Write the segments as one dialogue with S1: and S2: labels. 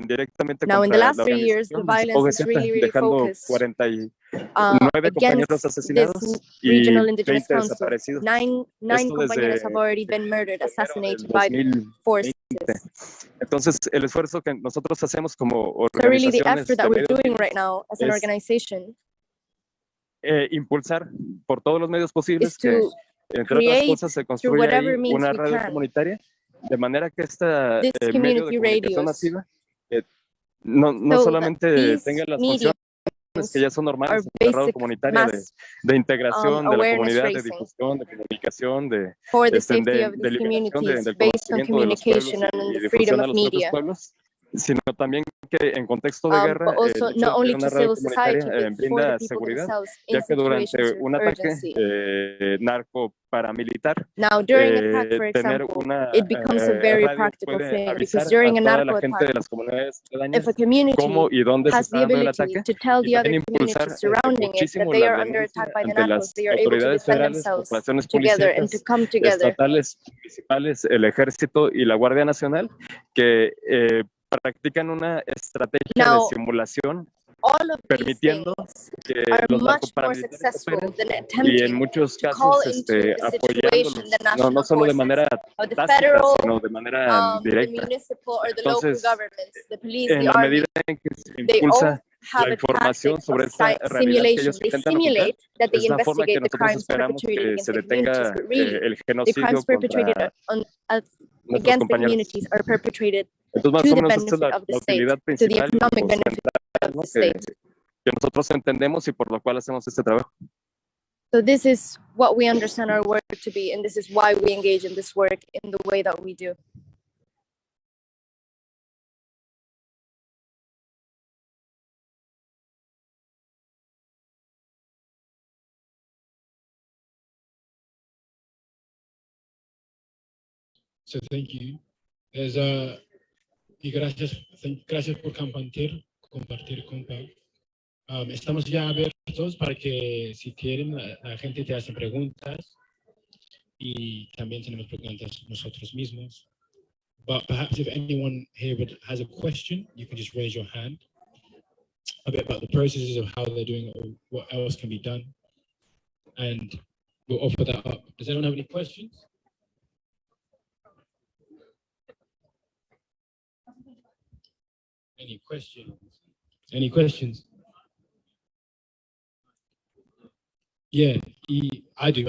S1: directamente
S2: Now, in the
S1: contra
S2: last
S1: la
S2: 3 years, the
S1: organización
S2: violence has really
S1: dejando
S2: focused
S1: 49
S2: against
S1: compañeros
S2: this
S1: asesinados y
S2: regional indigenous
S1: 20
S2: council.
S1: desaparecidos.
S2: Nine
S1: Esto
S2: compañeros have
S1: desde
S2: already been murdered,
S1: del
S2: assassinated by
S1: 2020.
S2: forces.
S1: Entonces, el esfuerzo que nosotros hacemos como
S2: So really the
S1: organizaciones
S2: effort that
S1: de
S2: we're
S1: medios
S2: doing right now as an
S1: es
S2: organization
S1: impulsar por todos los medios posibles
S2: is
S1: que,
S2: to
S1: entre otras
S2: create
S1: cosas, se
S2: through
S1: construya ahí
S2: whatever means
S1: una
S2: we
S1: radio
S2: can
S1: comunitaria, de manera que esta
S2: this
S1: medio de
S2: community
S1: comunicación
S2: radios,
S1: masiva no
S2: so that
S1: solamente tenga
S2: these
S1: las
S2: media
S1: funciones que ya son
S2: are
S1: normales en la radio
S2: basic
S1: comunitaria
S2: mass
S1: de integración de la
S2: awareness
S1: comunidad, de
S2: raising
S1: difusión, de comunicación,
S2: for the safety of
S1: de
S2: these
S1: liberación
S2: communities
S1: del
S2: based on
S1: conocimiento de los pueblos
S2: communication and
S1: y
S2: the freedom
S1: difusión a
S2: of
S1: los propios
S2: media.
S1: pueblos, sino también que en contexto de guerra
S2: But also
S1: el hecho
S2: not
S1: de
S2: only
S1: tener
S2: to
S1: una radio
S2: civil society,
S1: comunitaria
S2: but for the
S1: brinda
S2: people
S1: seguridad,
S2: themselves
S1: ya
S2: in
S1: que durante
S2: situations
S1: un
S2: of
S1: ataque
S2: urgency.
S1: narco paramilitar,
S2: Now, during attack, for
S1: tener
S2: example,
S1: una
S2: it becomes a very
S1: radio
S2: practical
S1: puede
S2: thing,
S1: avisar
S2: because during
S1: a
S2: a
S1: toda
S2: narco
S1: la gente
S2: attack,
S1: de las comunidades
S2: if a
S1: aledañas
S2: community
S1: cómo y dónde se
S2: has
S1: está
S2: the
S1: dando el
S2: ability
S1: ataque,
S2: to tell
S1: y
S2: the other
S1: también impulsar
S2: communities surrounding it that
S1: muchísimo
S2: they
S1: la
S2: are under
S1: denuncia
S2: attack by the
S1: ante
S2: narcos,
S1: las
S2: they are able to
S1: autoridades
S2: defend
S1: federales,
S2: themselves
S1: corporaciones
S2: together and to
S1: policíacas,
S2: come together.
S1: estatales, municipales, el ejército y la Guardia Nacional, que practican una estrategia de
S2: Now,
S1: simulación
S2: all of these
S1: permitiendo
S2: things
S1: que
S2: are
S1: los
S2: much more
S1: narcoparamilitares
S2: successful
S1: operen
S2: than
S1: y en
S2: attempting
S1: muchos
S2: to call
S1: casos
S2: into the
S1: apoyándolos,
S2: situation the
S1: no
S2: national
S1: solo de
S2: forces
S1: manera
S2: of the
S1: tácita,
S2: federal,
S1: sino de manera
S2: the
S1: directa.
S2: municipal or the local
S1: Entonces,
S2: governments, the police,
S1: en
S2: the
S1: la
S2: army.
S1: medida en que se
S2: They all
S1: impulsa
S2: have
S1: la
S2: a
S1: información
S2: tactic of
S1: sobre esta realidad que
S2: simulation.
S1: ellos
S2: They
S1: intentan ocultar,
S2: simulate that they
S1: es la forma que
S2: investigate the
S1: nosotros
S2: crimes
S1: esperamos
S2: perpetrated
S1: que
S2: against
S1: se
S2: the communities,
S1: detenga
S2: but really,
S1: el
S2: the
S1: genocidio
S2: crimes perpetrated
S1: contra nuestros
S2: against the
S1: compañeros.
S2: communities are perpetrated
S1: Entonces, más
S2: to
S1: o
S2: the
S1: menos esta es
S2: benefit of the
S1: la
S2: state,
S1: utilidad
S2: to the
S1: principal y
S2: economic benefit
S1: fundamental,
S2: of
S1: ¿no?
S2: the state.
S1: que nosotros entendemos y por lo cual hacemos este trabajo.
S2: So this is what we understand our work to be, and this is why we engage in this work in the way that we do.
S3: So thank you. Y gracias por compartir, compa. Estamos ya abiertos para que si quieren la gente te hace preguntas y también tenemos preguntas nosotros mismos. But perhaps if anyone here has a question, you can just raise your hand. A bit about the processes of how they're doing it or what else can be done. And we'll offer that up. Does anyone have any questions? Any questions? Any questions? Yeah, I do.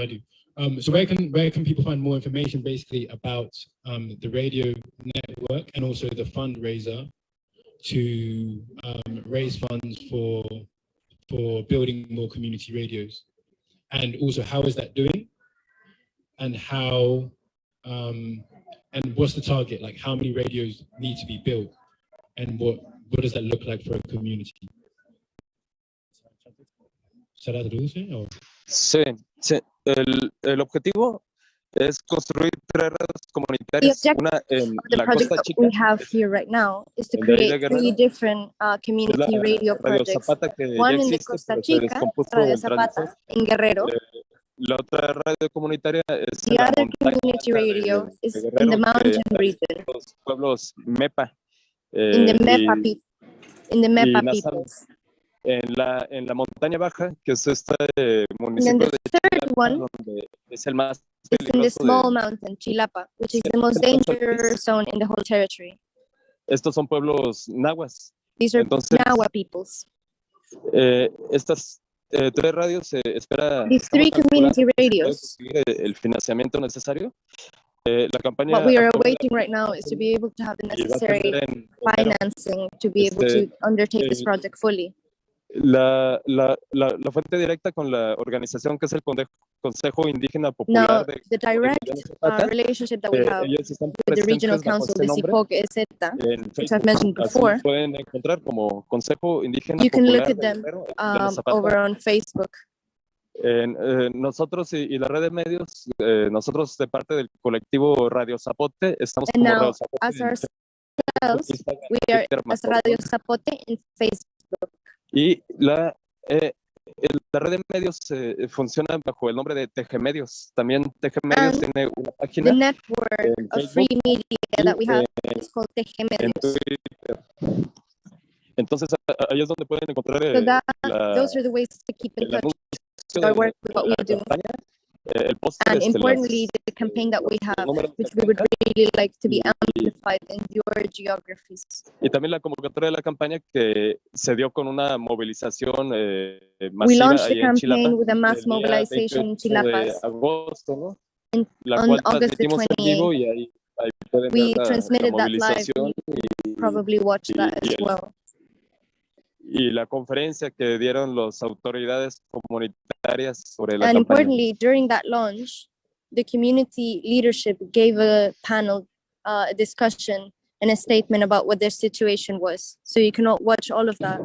S3: So where can people find more information basically about the radio network and also the fundraiser to raise funds for building more community radios? And also, how is that doing? And how and what's the target? Like, how many radios need to be built? And what does that look like for a community? ¿Será traduce o?
S1: Sí. El objetivo es construir 3 redes
S2: The
S1: comunitarias,
S2: objective
S1: una en
S2: of the
S1: la
S2: project
S1: Costa
S2: that
S1: Chica,
S2: we have here right now is to
S1: en de ahí de
S2: create 3
S1: Guerrero,
S2: different
S1: es la
S2: community radio
S1: Radio
S2: projects.
S1: Zapata, que ya
S2: One in the
S1: existe,
S2: Costa
S1: pero se
S2: Chica,
S1: descompuso
S2: Radio
S1: el transmisor.
S2: Zapata, in Guerrero.
S1: La otra radio comunitaria es
S2: The
S1: en la
S2: other
S1: montaña
S2: community
S1: alta
S2: radio
S1: de
S2: is in
S1: Guerrero,
S2: the
S1: que
S2: mountain
S1: está en
S2: region,
S1: los pueblos Mepa
S2: in the
S1: y
S2: Mepa
S1: Nazal.
S2: peoples.
S1: En la montaña baja, que es este
S2: And then
S1: municipio
S2: the
S1: de
S2: third
S1: Chilapa,
S2: one
S1: donde es el más
S2: is in the
S1: peligroso
S2: small mountain, Chilapa, which is the most dangerous zone in the whole territory.
S1: Estos son pueblos nahuas.
S2: These are
S1: Entonces,
S2: Nahua peoples.
S1: Estas 3 radios se espera.
S2: These 3 community radios.
S1: El financiamiento necesario. La campaña
S2: What we are awaiting right now is to be able to have the necessary financing to be able to undertake this project fully.
S1: La fuente directa con la organización que es el Consejo Indígena Popular
S2: Now,
S1: de
S2: the direct relationship that we have with the regional council, the CIPOC-EZ, which I've mentioned before,
S1: pueden encontrar como Consejo Indígena
S2: you can
S1: Popular
S2: look at them over on Facebook.
S1: Nosotros y la red de medios, nosotros de parte del colectivo Radio Zapote, estamos
S2: And
S1: como
S2: now,
S1: Radio Zapote
S2: as ourselves, we are as Radio Zapote in Facebook.
S1: Y la red de medios funciona bajo el nombre de TG Medios. También TG Medios
S2: And
S1: tiene una
S2: the
S1: página
S2: network
S1: en
S2: of
S1: Facebook
S2: free media that we have
S1: y
S2: is called
S1: en
S2: Tejemedios.
S1: Twitter. Entonces, ahí es donde pueden encontrar
S2: So those are the ways to keep in
S1: el
S2: touch
S1: anuncio
S2: with our
S1: de
S2: work, with what we
S1: la
S2: do.
S1: campaña, el póster,
S2: And importantly,
S1: las,
S2: the campaign that we have,
S1: números
S2: which
S1: de
S2: we would
S1: cuenta
S2: really like to be
S1: y,
S2: amplified in your geographies.
S1: y también la convocatoria de la campaña que se dio con una movilización
S2: We
S1: masiva
S2: launched the
S1: allá en Chilapa
S2: campaign with a mass
S1: el día
S2: mobilization in
S1: 28 de
S2: Chilapas
S1: agosto, ¿no? La
S2: on
S1: cual
S2: August the
S1: transmitimos en vivo
S2: 28th.
S1: y ahí pueden
S2: We
S1: ver la
S2: transmitted that live.
S1: movilización
S2: You probably watched that as well.
S1: y la conferencia que dieron las autoridades comunitarias sobre la
S2: And
S1: campaña.
S2: importantly, during that launch, the community leadership gave a panel, a discussion, and a statement about what their situation was. So you can watch all of that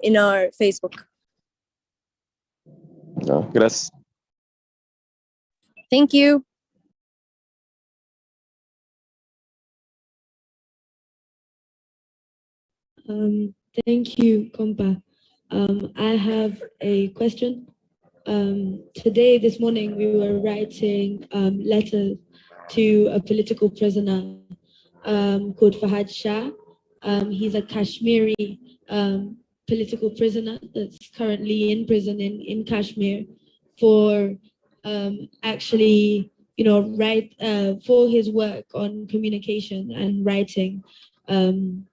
S2: in our Facebook.
S1: No, gracias.
S2: Thank you.
S4: Thank you, Compa. I have a question. This morning, we were writing letters to a political prisoner called Fahad Shah. He's a Kashmiri political prisoner that's currently in prison in Kashmir for actually, for his work on communication and writing, and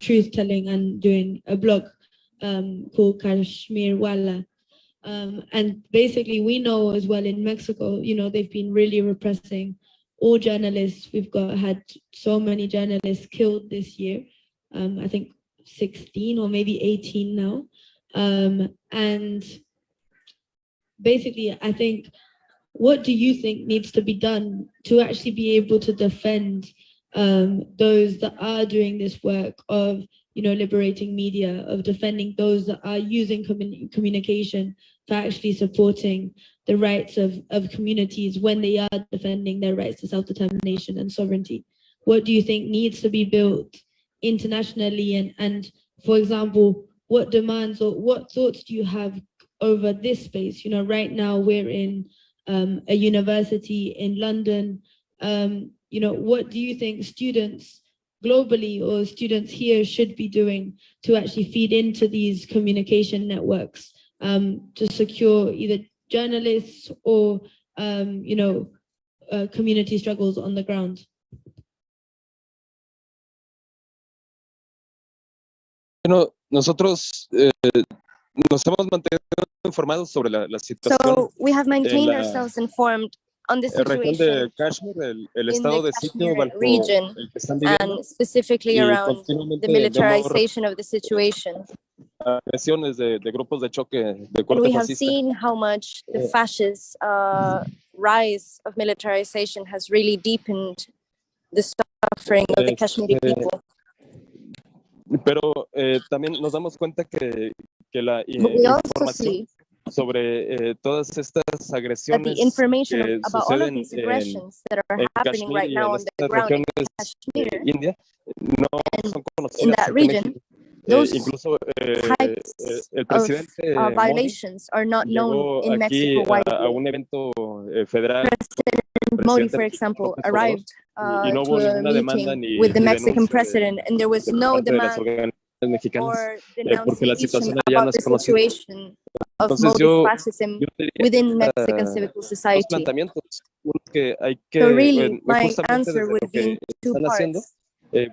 S4: truth telling, and doing a blog called Kashmir Wala. And basically, we know as well in Mexico, they've been really repressing all journalists. We've had so many journalists killed this year. I think 16 or maybe 18 now. And basically, I think, what do you think needs to be done to actually be able to defend those that are doing this work of, liberating media, of defending those that are using communication for actually supporting the rights of communities when they are defending their rights to self-determination and sovereignty? What do you think needs to be built internationally? And for example, what demands or what thoughts do you have over this space? Right now we're in a university in London. What do you think students globally or students here should be doing to actually feed into these communication networks to secure either journalists or community struggles on the ground?
S1: Bueno, nosotros nos hemos mantenido informados sobre la situación.
S2: So we have maintained ourselves informed on the
S1: región
S2: situation
S1: de Kashmir, el
S2: in
S1: estado
S2: the
S1: de sitio
S2: Kashmir
S1: bajo
S2: region,
S1: el que están viviendo,
S2: and specifically
S1: y
S2: around
S1: continuamente
S2: the militarization of the situation.
S1: agresiones de grupos de choque de
S2: And
S1: corte
S2: we have
S1: fascista.
S2: seen how much the fascist rise of militarization has really deepened the suffering of the Kashmiri people.
S1: Pero también nos damos cuenta que la
S2: But we also
S1: información
S2: see
S1: sobre todas estas
S2: that
S1: agresiones
S2: the information
S1: que
S2: about all of
S1: suceden
S2: these aggressions that are
S1: en
S2: happening
S1: Kashmir
S2: right
S1: y
S2: now
S1: en
S2: on the
S1: estas
S2: ground in
S1: regiones
S2: Kashmir,
S1: India no
S2: and
S1: son
S2: in
S1: conocidas
S2: that
S1: aquí en
S2: region,
S1: México.
S2: those
S1: Incluso
S2: types
S1: el
S2: of
S1: presidente Modi
S2: violations are not known
S1: llegó
S2: in
S1: aquí
S2: Mexico
S1: a
S2: widely.
S1: un evento federal.
S2: President Modi, for example, arrived
S1: y no
S2: to
S1: hubo
S2: a
S1: ninguna demanda
S2: meeting with the
S1: ni
S2: Mexican
S1: denuncia
S2: president, and there was
S1: de
S2: no
S1: parte de las
S2: demand
S1: organizaciones mexicanas,
S2: or
S1: porque la
S2: denunciation
S1: situación allá no
S2: about
S1: es
S2: the
S1: conocida.
S2: situation of
S1: Entonces
S2: Modi's fascism
S1: yo diría
S2: within Mexican civil
S1: dos
S2: society.
S1: planteamientos. Uno, que hay que,
S2: So really, my
S1: justamente
S2: answer
S1: desde
S2: would
S1: lo
S2: be
S1: que
S2: in two
S1: están haciendo,
S2: parts.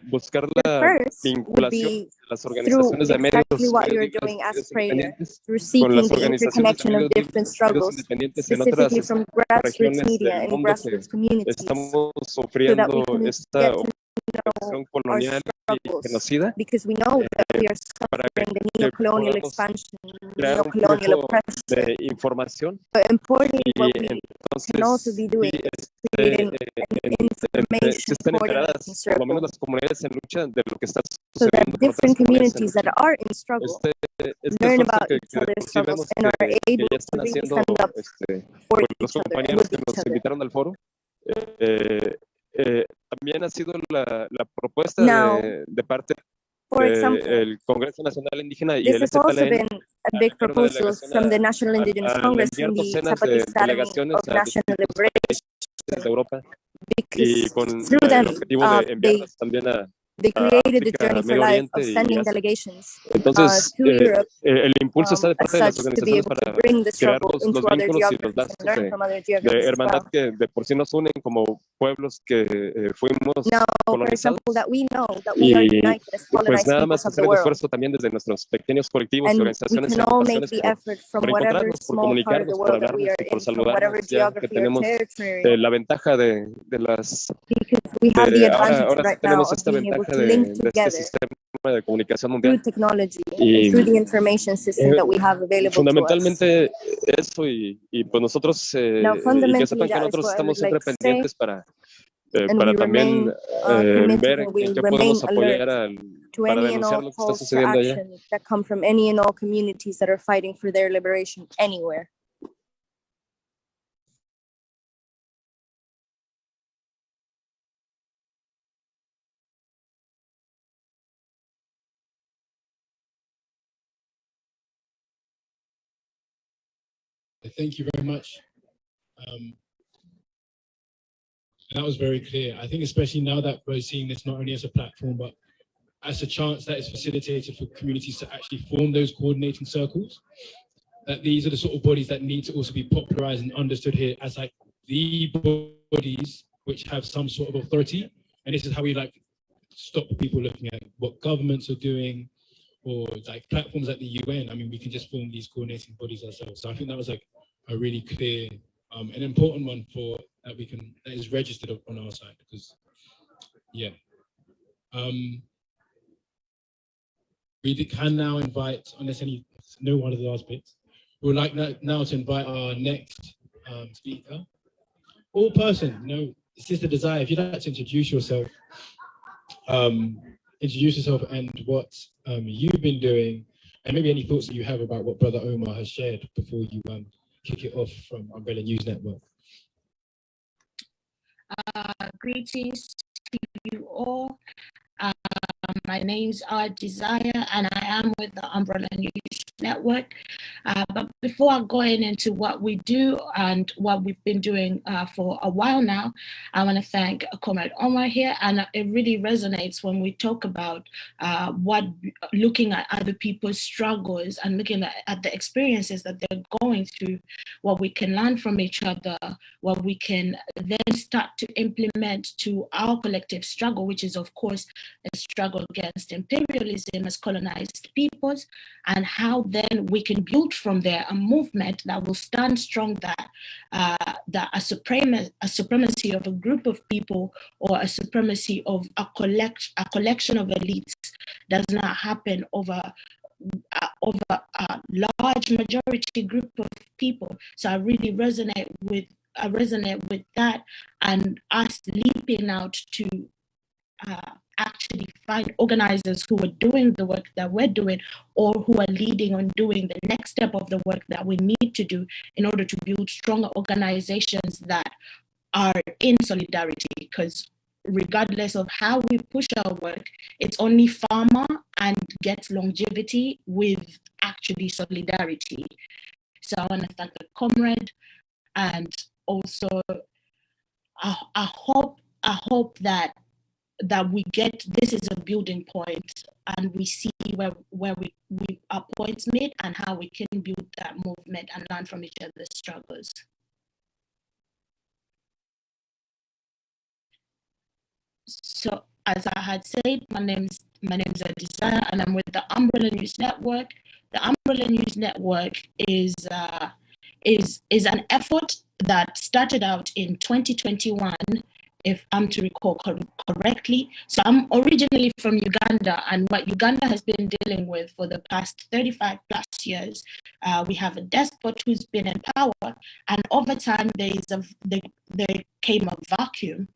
S1: buscar
S2: The
S1: la
S2: first would
S1: vinculación
S2: be
S1: de las
S2: through
S1: organizaciones de
S2: exactly what you're
S1: medios
S2: doing as prayer,
S1: independientes
S2: through
S1: con
S2: seeking
S1: las
S2: the
S1: organizaciones
S2: interconnection of different
S1: medios
S2: struggles,
S1: independientes en
S2: specifically
S1: otras
S2: from grassroots
S1: regiones
S2: media
S1: del
S2: and
S1: mundo que
S2: grassroots communities,
S1: estamos
S2: so that
S1: sufriendo
S2: we can
S1: esta
S2: get to
S1: opresión
S2: our
S1: colonial y
S2: struggles,
S1: genocida,
S2: because we know that we are
S1: para
S2: suffering the
S1: que
S2: neocolonial
S1: podamos
S2: expansion,
S1: crear un
S2: neocolonial
S1: flujo
S2: oppression.
S1: de información
S2: But importantly,
S1: y
S2: what we can also be doing is creating an
S1: se
S2: information
S1: estén enteradas,
S2: coordinating
S1: por lo menos
S2: circle,
S1: las comunidades en lucha, de lo que está
S2: so that
S1: sucediendo con otras
S2: different
S1: comunidades en
S2: communities
S1: lucha.
S2: that are in struggle
S1: Este
S2: learn
S1: esfuerzo
S2: about
S1: que
S2: each
S1: de
S2: other's
S1: por sí
S2: struggles
S1: vemos
S2: and are
S1: que
S2: able
S1: ya
S2: to
S1: están
S2: really
S1: haciendo
S2: stand up for
S1: pues, los
S2: each other and
S1: compañeros
S2: with
S1: que
S2: each
S1: nos
S2: other.
S1: invitaron al foro. También ha sido la propuesta
S2: Now,
S1: de parte
S2: for example,
S1: del Congreso Nacional Indígena y
S2: this
S1: el
S2: has also
S1: STLN
S2: been a big proposal from the National Indigenous Congress and the Zapatista Army of National Liberation, because through them they created the Journey for Life of sending delegations to Europe as such to be able to bring the struggle into other geographies and learn from other geographies as well. Now, for example, that we know that we are united as colonized peoples of the world, and we can all make the effort from whatever small part of the world that we are in, from whatever geography or territory, because we have the advantage right now of being able to link together through technology and through the information system that we have available to us. Now, fundamentally, that is what I would like to say, and we remain committed and we remain alert to any and all calls to action that come from any and all communities that are fighting for their liberation anywhere.
S3: Thank you very much. That was very clear. I think especially now that we're seeing this not only as a platform, but as a chance that is facilitated for communities to actually form those coordinating circles, that these are the sort of bodies that need to also be popularized and understood here as like the bodies which have some sort of authority. And this is how we like stop people looking at what governments are doing, or like platforms like the UN. I mean, we can just form these coordinating bodies ourselves. So I think that was like a really clear and important one for that is registered on our side, because yeah. We can now invite, unless no one of the last bits, we would like now to invite our next speaker, or person. No, it's just a desire. If you'd like to introduce yourself and what you've been doing, and maybe any thoughts that you have about what Brother Omar has shared before you kick it off from Umbrella News Network.
S5: Greetings to you all. My name's Desire, and I am with the Umbrella News Network. But before I go into what we do and what we've been doing for a while now, I want to thank Comrade Omar here. And it really resonates when we talk about looking at other people's struggles and looking at the experiences that they're going through, what we can learn from each other, what we can then start to implement to our collective struggle, which is, of course, a struggle against imperialism as colonized peoples, and how then we can build from there a movement that will stand strong, that a supremacy of a group of people or a supremacy of a collection of elites does not happen over a large majority group of people. So I really resonate with that, and us leaping out to actually find organizers who are doing the work that we're doing, or who are leading on doing the next step of the work that we need to do in order to build stronger organizations that are in solidarity. Because regardless of how we push our work, it's only farmer and gets longevity with actually solidarity. So I want to thank the comrade, and also I hope that we get, this is a building point, and we see where we our points made and how we can build that movement and learn from each other's struggles. So as I had said, my name's Desire, and I'm with the Umbrella News Network. The Umbrella News Network is an effort that started out in 2021, if I'm to recall correctly. So I'm originally from Uganda, and what Uganda has been dealing with for the past 35 plus years, we have a despot who's been in power, and over time there came a vacuum.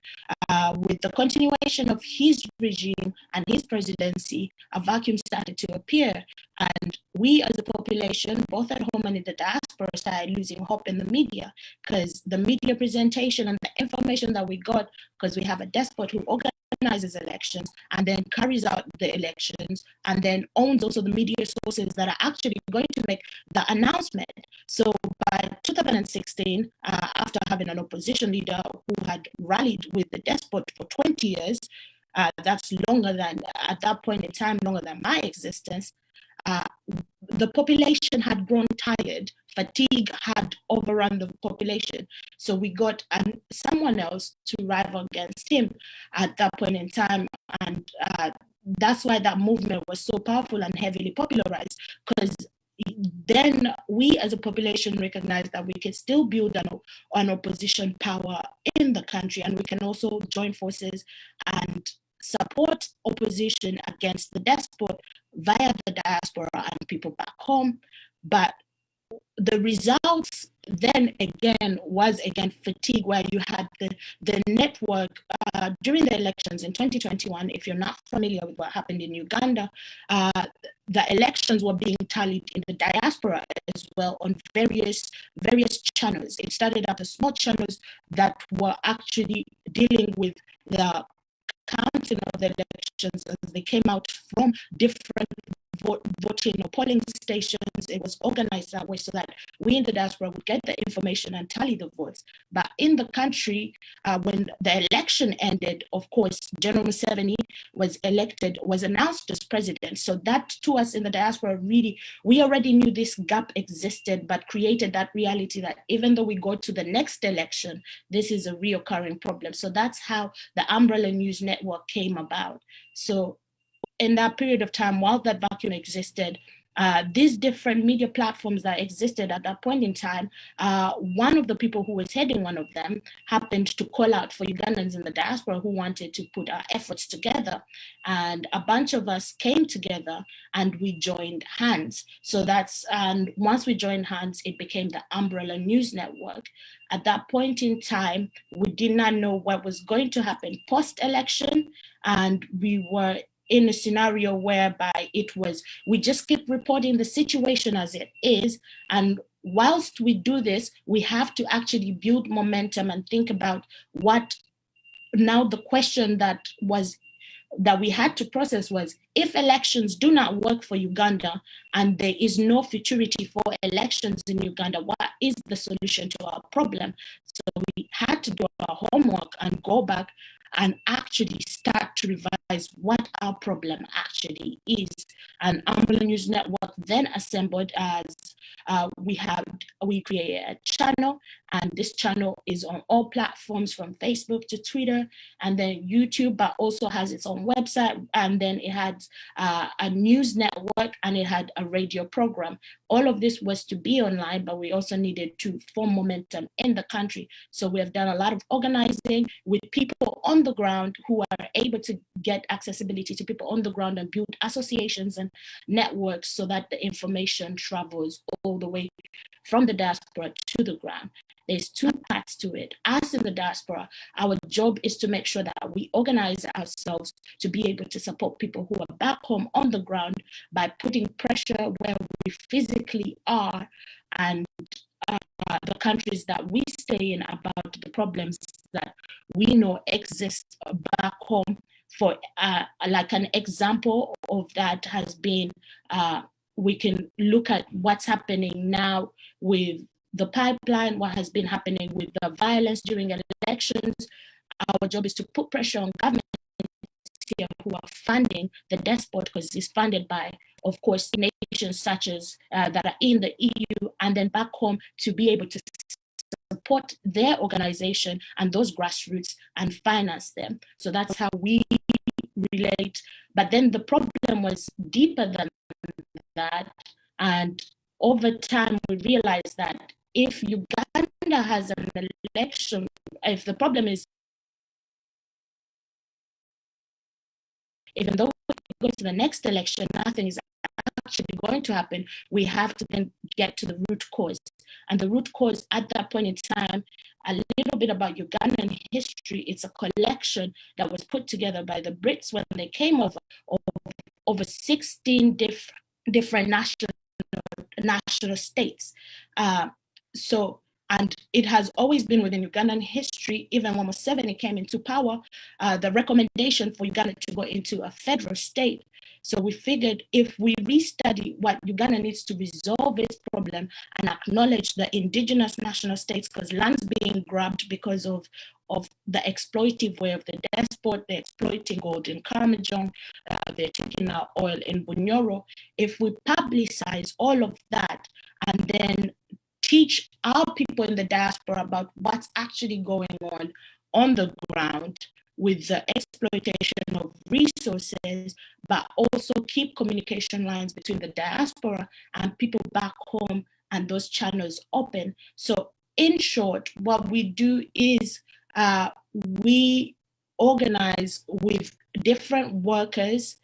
S5: With the continuation of his regime and his presidency, a vacuum started to appear, and we as a population, both at home and in the diaspora, started losing hope in the media, because the media presentation and the information that we got, because we have a despot who organizes elections and then carries out the elections and then owns also the media sources that are actually going to make the announcement. So by 2016, after having an opposition leader who had rallied with the despot for 20 years, that's longer than, at that point in time, longer than my existence, the population had grown tired. Fatigue had overrun the population. So we got someone else to rival against him at that point in time. And that's why that movement was so powerful and heavily popularized, because then we as a population recognized that we can still build an opposition power in the country, and we can also join forces and support opposition against the despot via the diaspora and people back home. But the results then again was fatigue, where you had the network during the elections in 2021. If you're not familiar with what happened in Uganda, the elections were being tallied in the diaspora as well on various channels. It started out as small channels that were actually dealing with the counting of the elections as they came out from different voting or polling stations. It was organized that way so that we in the diaspora would get the information and tally the votes. But in the country, when the election ended, of course, General Museveni was announced as president. So that to us in the diaspora, really, we already knew this gap existed, but created that reality that even though we go to the next election, this is a reoccurring problem. So that's how the Umbrella News Network came about. So in that period of time, while that vacuum existed, these different media platforms that existed at that point in time, one of the people who was heading one of them happened to call out for Ugandans in the diaspora who wanted to put our efforts together. And a bunch of us came together and we joined hands. And once we joined hands, it became the Umbrella News Network. At that point in time, we did not know what was going to happen post-election, and we were in a scenario whereby we just keep reporting the situation as it is. And whilst we do this, we have to actually build momentum and think about the question that we had to process was, if elections do not work for Uganda and there is no futurity for elections in Uganda, what is the solution to our problem? So we had to do our homework and go back and actually start to revise what our problem actually is. And Umbrella News Network then assembled as we created a channel, and this channel is on all platforms from Facebook to Twitter and then YouTube, but also has its own website, and then it had a news network and it had a radio program. All of this was to be online, but we also needed to form momentum in the country. So we have done a lot of organizing with people on the ground who are able to get accessibility to people on the ground and build associations and networks so that the information travels all the way from the diaspora to the ground. There's two parts to it. Us in the diaspora, our job is to make sure that we organize ourselves to be able to support people who are back home on the ground by putting pressure where we physically are, and the countries that we stay in about the problems that we know exist back home. For like an example of that has been, we can look at what's happening now with the pipeline, what has been happening with the violence during elections. Our job is to put pressure on governments here who are funding the despot, because it's funded by, of course, nations such as that are in the EU, and then back home to be able to support their organization and those grassroots and finance them. So that's how we relate. But then the problem was deeper than that. And over time, we realized that if Uganda has an election, if the problem is, even though we go to the next election, nothing is actually going to happen, we have to then get to the root cause. And the root cause at that point in time, a little bit about Ugandan history, it's a collection that was put together by the Brits when they came over 16 different nationalities national states. And it has always been within Ugandan history, even when Museveni came into power, the recommendation for Uganda to go into a federal state. So we figured if we restudy what Uganda needs to resolve its problem and acknowledge the indigenous national states, because land's being grabbed because of the exploitive way of the despot, they're exploiting gold in Karamojong, they're taking our oil in Bunyoro. If we publicize all of that and then teach our people in the diaspora about what's actually going on the ground with the exploitation of resources, but also keep communication lines between the diaspora and people back home and those channels open. So in short, what we do is we organize with different workers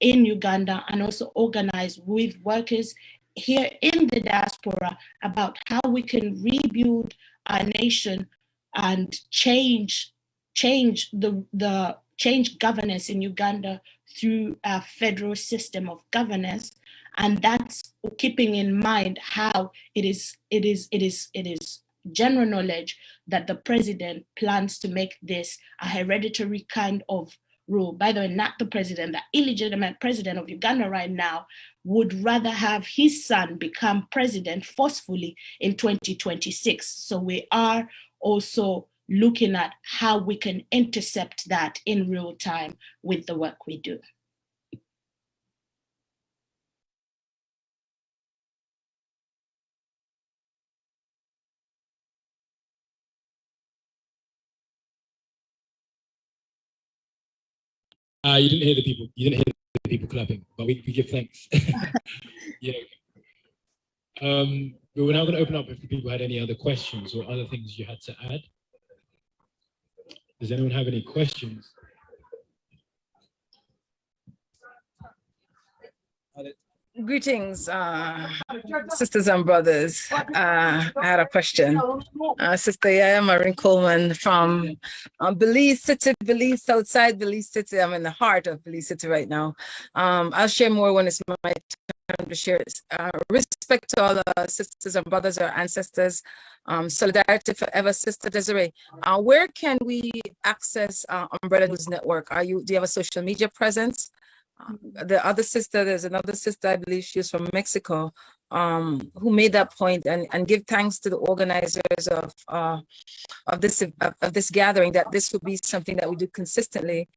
S5: in Uganda and also organize with workers here in the diaspora about how we can rebuild our nation and change governance in Uganda through a federal system of governance. And that's keeping in mind how it is general knowledge that the president plans to make this a hereditary kind of rule. By the way, not the president, the illegitimate president of Uganda right now would rather have his son become president forcefully in 2026. So we are also looking at how we can intercept that in real time with the work we do.
S3: You didn't hear the people. You didn't hear the people clapping, but we give thanks. Yeah. But we're now going to open up if the people had any other questions or other things you had to add. Does anyone have any questions?
S6: Greetings, sisters and brothers. I had a question. Sister Yaya Maureen Coleman from Belize City, Belize, Southside Belize City. I'm in the heart of Belize City right now. I'll share more when it's my turn to share. Respect to all the sisters and brothers, our ancestors. Solidarity forever, Sister Desiree. Where can we access Umbrella News Network? Do you have a social media presence? The other sister, there's another sister, I believe she was from Mexico, who made that point and give thanks to the organizers of this gathering, that this would be something that we do consistently,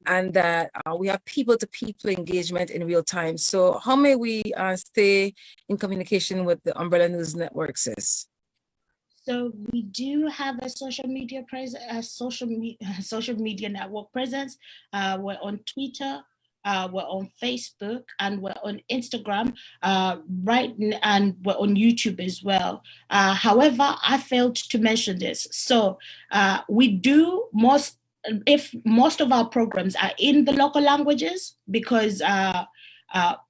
S6: and that we have people-to-people engagement in real time. So how may we stay in communication with the Umbrella News Network, sis?
S5: So we do have a social media network presence. We're on Twitter. We're on Facebook and we're on Instagram, and we're on YouTube as well. However, I failed to mention this. So we do most of our programs are in the local languages, because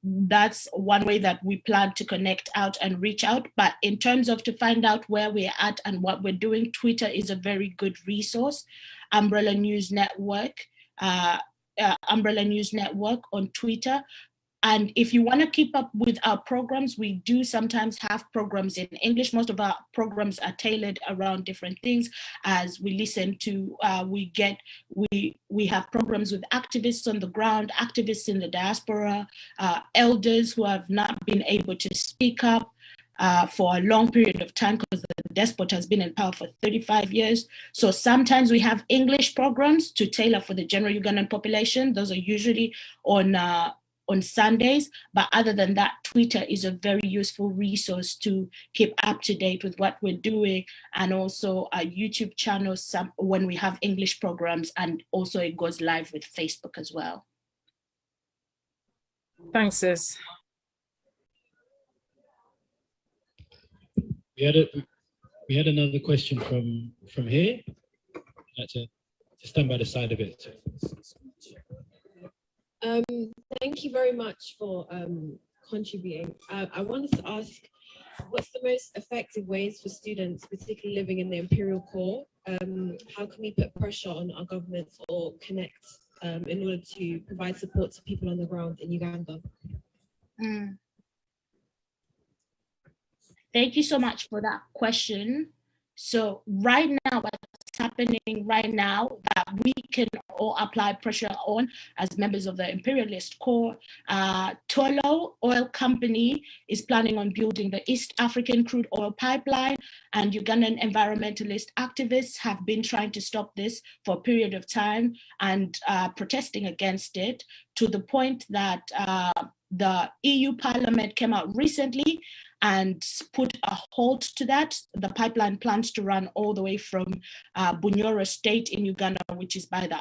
S5: that's one way that we plan to connect out and reach out. But in terms of to find out where we're at and what we're doing, Twitter is a very good resource. Umbrella News Network. Umbrella News Network on Twitter. And if you want to keep up with our programs, we do sometimes have programs in English. Most of our programs are tailored around different things. As we listen to, we have programs with activists on the ground, activists in the diaspora, elders who have not been able to speak up for a long period of time, because the despot has been in power for 35 years. So sometimes we have English programs to tailor for the general Ugandan population. Those are usually on Sundays. But other than that, Twitter is a very useful resource to keep up to date with what we're doing. And also our YouTube channel, when we have English programs, and also it goes live with Facebook as well.
S6: Thanks, sis.
S3: We had another question from here. I'd like to stand by the side of it.
S7: Thank you very much for contributing. I wanted to ask, what's the most effective ways for students, particularly living in the imperial core? How can we put pressure on our governments or connect in order to provide support to people on the ground in Uganda?
S5: Thank you so much for that question. So right now, what's happening right now that we can all apply pressure on as members of the imperialist core, Tullow Oil Company is planning on building the East African crude oil pipeline, and Ugandan environmentalist activists have been trying to stop this for a period of time and protesting against it, to the point that the EU Parliament came out recently and put a halt to that. The pipeline plans to run all the way from Bunyoro State in Uganda, which is by the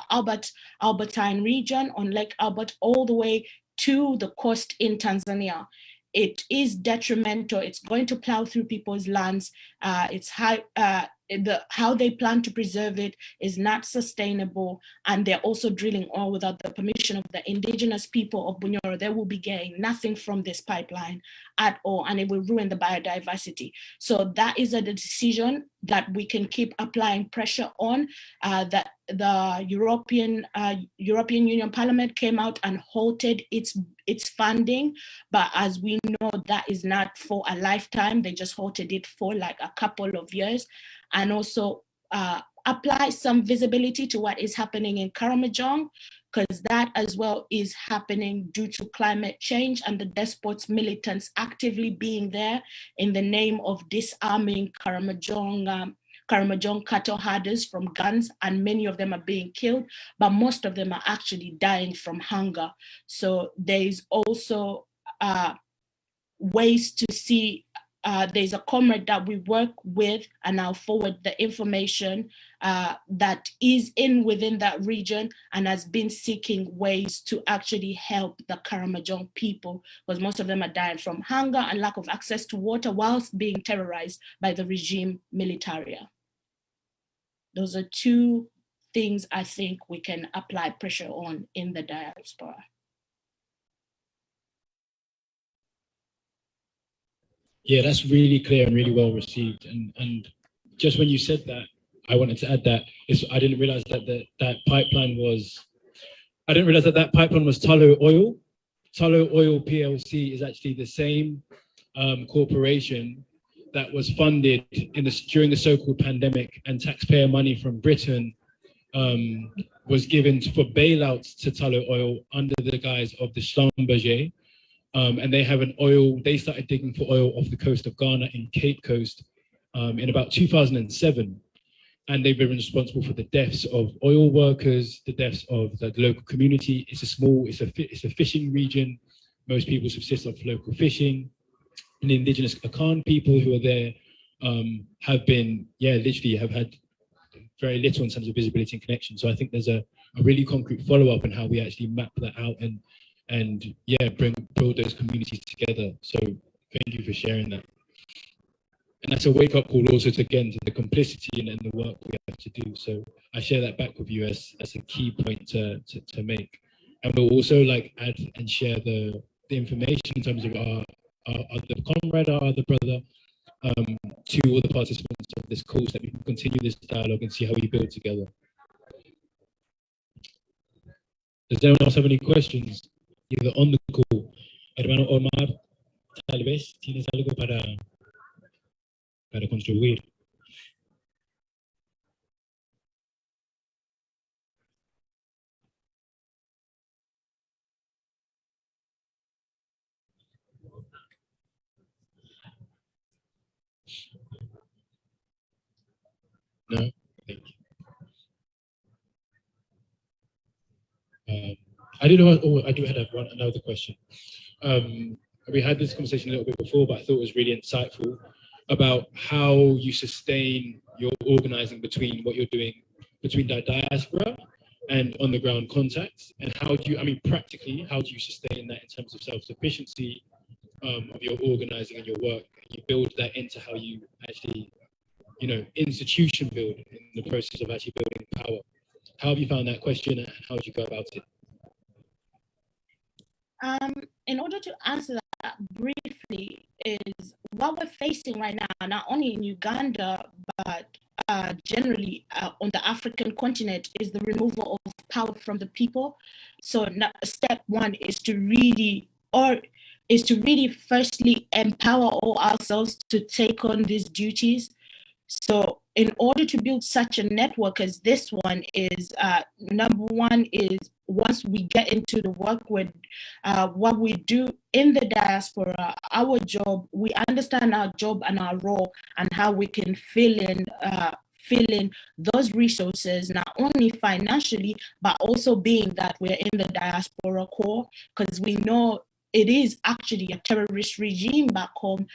S5: Albertine region on Lake Albert, all the way to the coast in Tanzania. It is detrimental. It's going to plow through people's lands. It's high. How they plan to preserve it is not sustainable, and they're also drilling oil without the permission of the indigenous people of Bunyoro. They will be getting nothing from this pipeline at all, and it will ruin the biodiversity. So that is a decision that we can keep applying pressure on. That the European Union Parliament came out and halted its funding, but as we know, that is not for a lifetime. They just halted it for like a couple of years. And also apply some visibility to what is happening in Karamojong, because that as well is happening due to climate change and the despots militants actively being there in the name of disarming Karamojong cattle herders from guns, and many of them are being killed, but most of them are actually dying from hunger. So there's also ways to see. There's a comrade that we work with, and I'll forward the information that is within that region and has been seeking ways to actually help the Karamojong people, because most of them are dying from hunger and lack of access to water whilst being terrorized by the regime militaria. Those are two things I think we can apply pressure on in the diaspora.
S3: Yeah, that's really clear and really well received. And just when you said that, I wanted to add that I didn't realize that that pipeline was Tullow Oil. Tullow Oil PLC is actually the same corporation that was funded during the so-called pandemic, and taxpayer money from Britain was given for bailouts to Tullow Oil under the guise of the Schlumberger. And they started digging for oil off the coast of Ghana in Cape Coast in about 2007. And they've been responsible for the deaths of oil workers, the deaths of the local community. It's a fishing region. Most people subsist off local fishing. And the indigenous Akan people who are there have had very little in terms of visibility and connection. So I think there's a really concrete follow-up on how we actually map that out and build those communities together. So thank you for sharing that. And that's a wake-up call also to the complicity and the work we have to do. So I share that back with you as a key point to make. And we'll also add and share the information in terms of our other comrade, our other brother, to all the participants of this call, so that we can continue this dialogue and see how we build together. Does anyone else have any questions? Either on the call. Hermano Omar, tal vez tienes algo para contribuir. No? Thank you. I do have another question. We had this conversation a little bit before, but I thought it was really insightful about how you sustain your organizing between what you're doing between the diaspora and on the ground contacts, and practically, how do you sustain that in terms of self-sufficiency of your organizing and your work? You build that into how you actually, institution build in the process of actually building power. How have you found that question, and how do you go about it?
S5: In order to answer that briefly, is what we're facing right now, not only in Uganda, but generally on the African continent, is the removal of power from the people. So step one is to really, or is to really firstly empower all ourselves to take on these duties. So in order to build such a network as this one is, number one is, once we get into the work with what we do in the diaspora, our job, we understand our job and our role and how we can fill in those resources, not only financially, but also being that we're in the diaspora core, because we know it is actually a terrorist regime back home.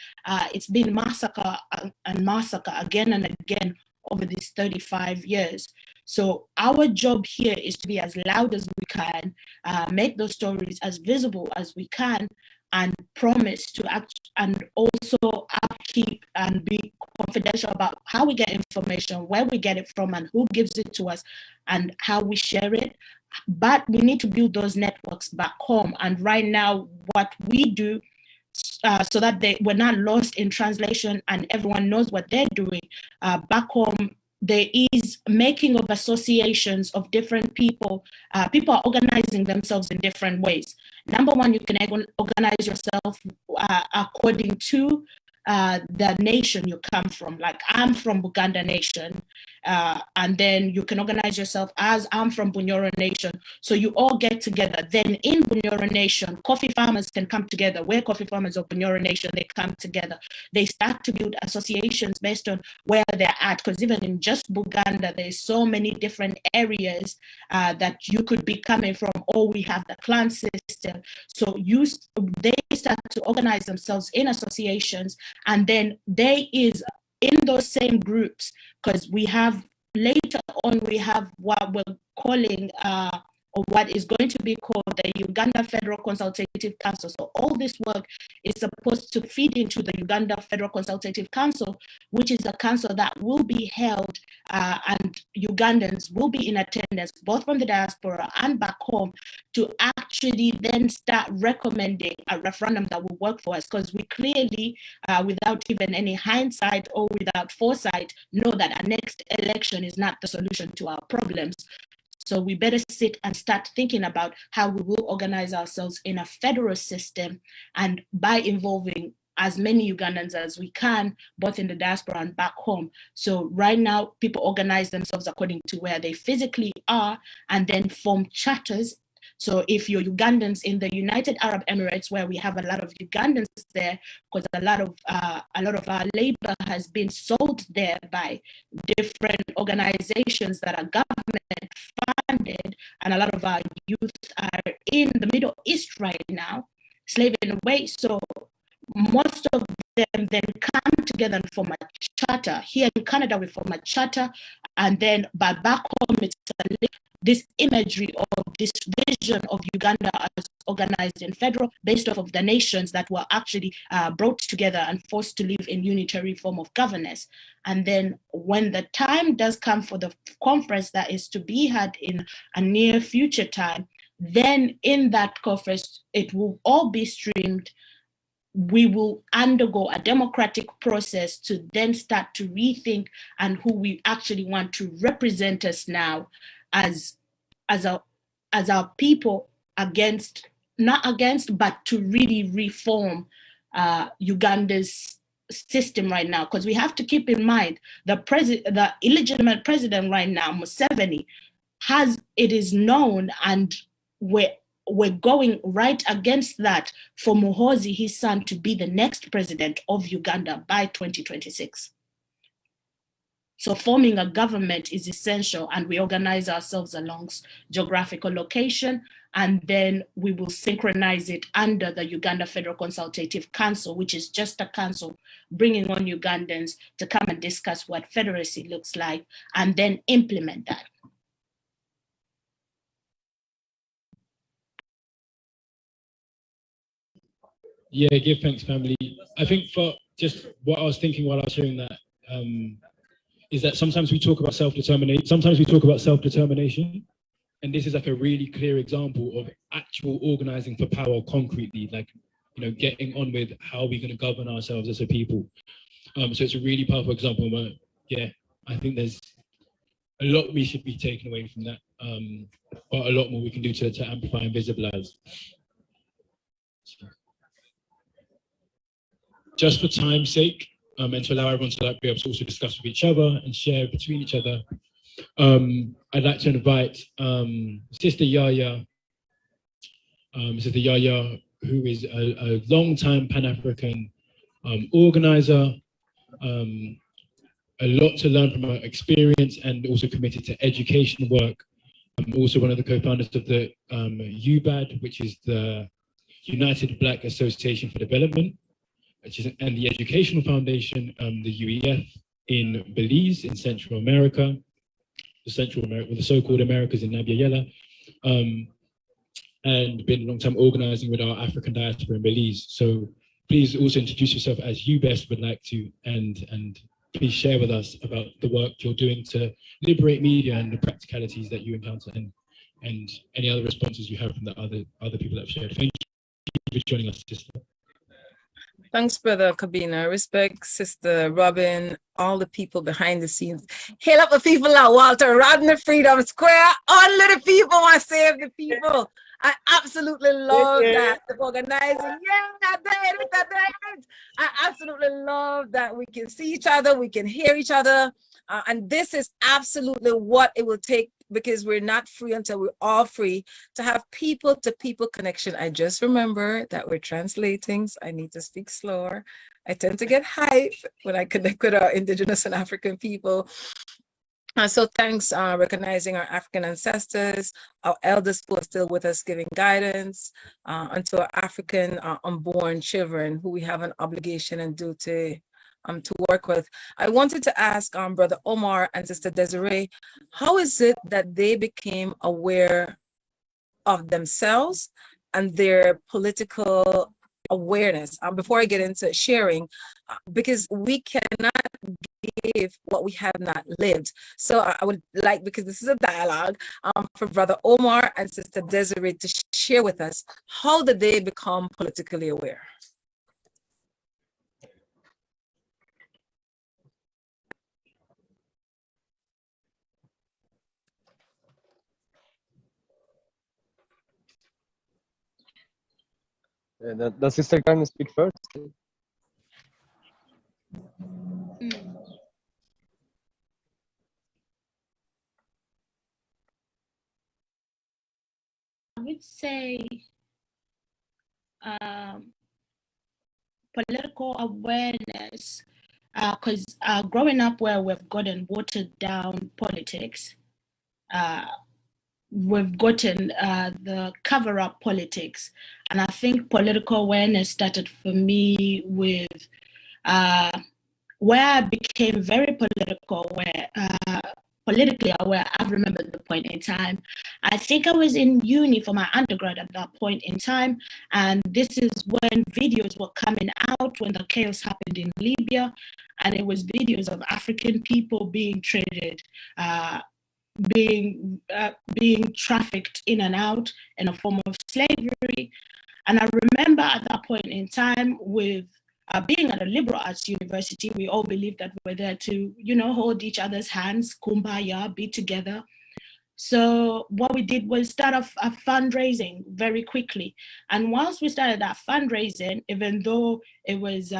S5: It's been massacre and massacre again and again over these 35 years. So our job here is to be as loud as we can, make those stories as visible as we can, and promise to act and also upkeep and be confidential about how we get information, where we get it from, and who gives it to us, and how we share it. But we need to build those networks back home. And right now, what we do, so that we're not lost in translation and everyone knows what they're doing, back home, there is making of associations of different people. People are organizing themselves in different ways. Number one, you can organize yourself according to the nation you come from. Like, I'm from Uganda nation, and then you can organize yourself as, I'm from Bunyoro nation. So you all get together. Then in Bunyoro nation, coffee farmers can come together. We're coffee farmers of Bunyoro nation, they come together. They start to build associations based on where they're at, because even in just Buganda, there's so many different areas that you could be coming from, or we have the clan system. So they start to organize themselves in associations, and then there is in those same groups, because we have later on, we have what we're calling or what is going to be called the Uganda Federal Consultative Council. So all this work is supposed to feed into the Uganda Federal Consultative Council, which is a council that will be held and Ugandans will be in attendance, both from the diaspora and back home, to actually then start recommending a referendum that will work for us. Because we clearly, without even any hindsight or without foresight, know that our next election is not the solution to our problems. So we better sit and start thinking about how we will organize ourselves in a federal system, and by involving as many Ugandans as we can, both in the diaspora and back home. So right now, people organize themselves according to where they physically are, and then form charters. So if you're Ugandans in the United Arab Emirates, where we have a lot of Ugandans there, because a lot of our labor has been sold there by different organizations that are government funded, and a lot of our youth are in the Middle East right now, slaving away. So most of them then come together and form a charter. Here in Canada, we form a charter, and then by back home, it's this imagery of this vision of Uganda as organized in federal, based off of the nations that were actually brought together and forced to live in unitary form of governance. And then when the time does come for the conference that is to be had in a near future time, then in that conference, it will all be streamed. We will undergo a democratic process to then start to rethink and who we actually want to represent us now as our people, not against, but to really reform Uganda's system right now. Because we have to keep in mind the illegitimate president right now, Museveni, it is known, and we're going right against that for Muhoozi, his son, to be the next president of Uganda by 2026. So forming a government is essential, and we organize ourselves along geographical location, and then we will synchronize it under the Uganda Federal Consultative Council, which is just a council bringing on Ugandans to come and discuss what federacy looks like, and then implement that.
S3: Yeah, give thanks, family. I think for just what I was thinking while I was hearing that, is that sometimes we talk about self-determination, and this is like a really clear example of actual organizing for power concretely, like, you know, getting on with how we're going to govern ourselves as a people. So it's a really powerful example, but yeah, I think there's a lot we should be taken away from that, but a lot more we can do to amplify and visibilize. just for time's sake, and to allow everyone to be able to also discuss with each other and share between each other, I'd like to invite Sister Yaya, who is a long-time Pan-African organizer, a lot to learn from her experience, and also committed to education work. I'm also one of the co-founders of the UBAD, which is the United Black Association for Development, and the Educational Foundation, the UEF, in Belize, in Central America, the so-called Americas in Nabiayela, and been a long time organizing with our African diaspora in Belize. So please also introduce yourself as you best would like to, and please share with us about the work you're doing to liberate media and the practicalities that you encounter, and any other responses you have from the other people that have shared. Thank you for joining us, sister.
S6: Thanks, Brother Kabina. Respect, Sister Robin, all the people behind the scenes. Hail up the people like Walter Rodney, Freedom Square. Only the people want to save the people. I absolutely love that. The organizing. Yeah, I did it. I absolutely love that we can see each other, we can hear each other. And this is absolutely what it will take, because we're not free until we're all free, to have people-to-people connection. I just remember that we're translating, so I need to speak slower. I tend to get hype when I connect with our Indigenous and African people. So thanks, recognizing our African ancestors, our elders who are still with us giving guidance, and to our African unborn children who we have an obligation and duty to work with. I wanted to ask Brother Omar and Sister Desiree, how is it that they became aware of themselves and their political awareness? Before I get into sharing, because we cannot give what we have not lived. So I would like, because this is a dialogue, for Brother Omar and Sister Desiree to share with us, how did they become politically aware?
S1: The sister can speak first.
S5: I would say political awareness, because growing up where we've gotten watered down politics, we've gotten the cover-up politics. And I think political awareness started for me with where I became very politically aware. I remember the point in time. I think I was in uni for my undergrad at that point in time. And this is when videos were coming out, when the chaos happened in Libya. And it was videos of African people being traded, being trafficked in and out in a form of slavery. And I remember at that point in time, with being at a liberal arts university, we all believed that we were there to, hold each other's hands, kumbaya, be together. So what we did was start a fundraising very quickly. And once we started that fundraising, even though it was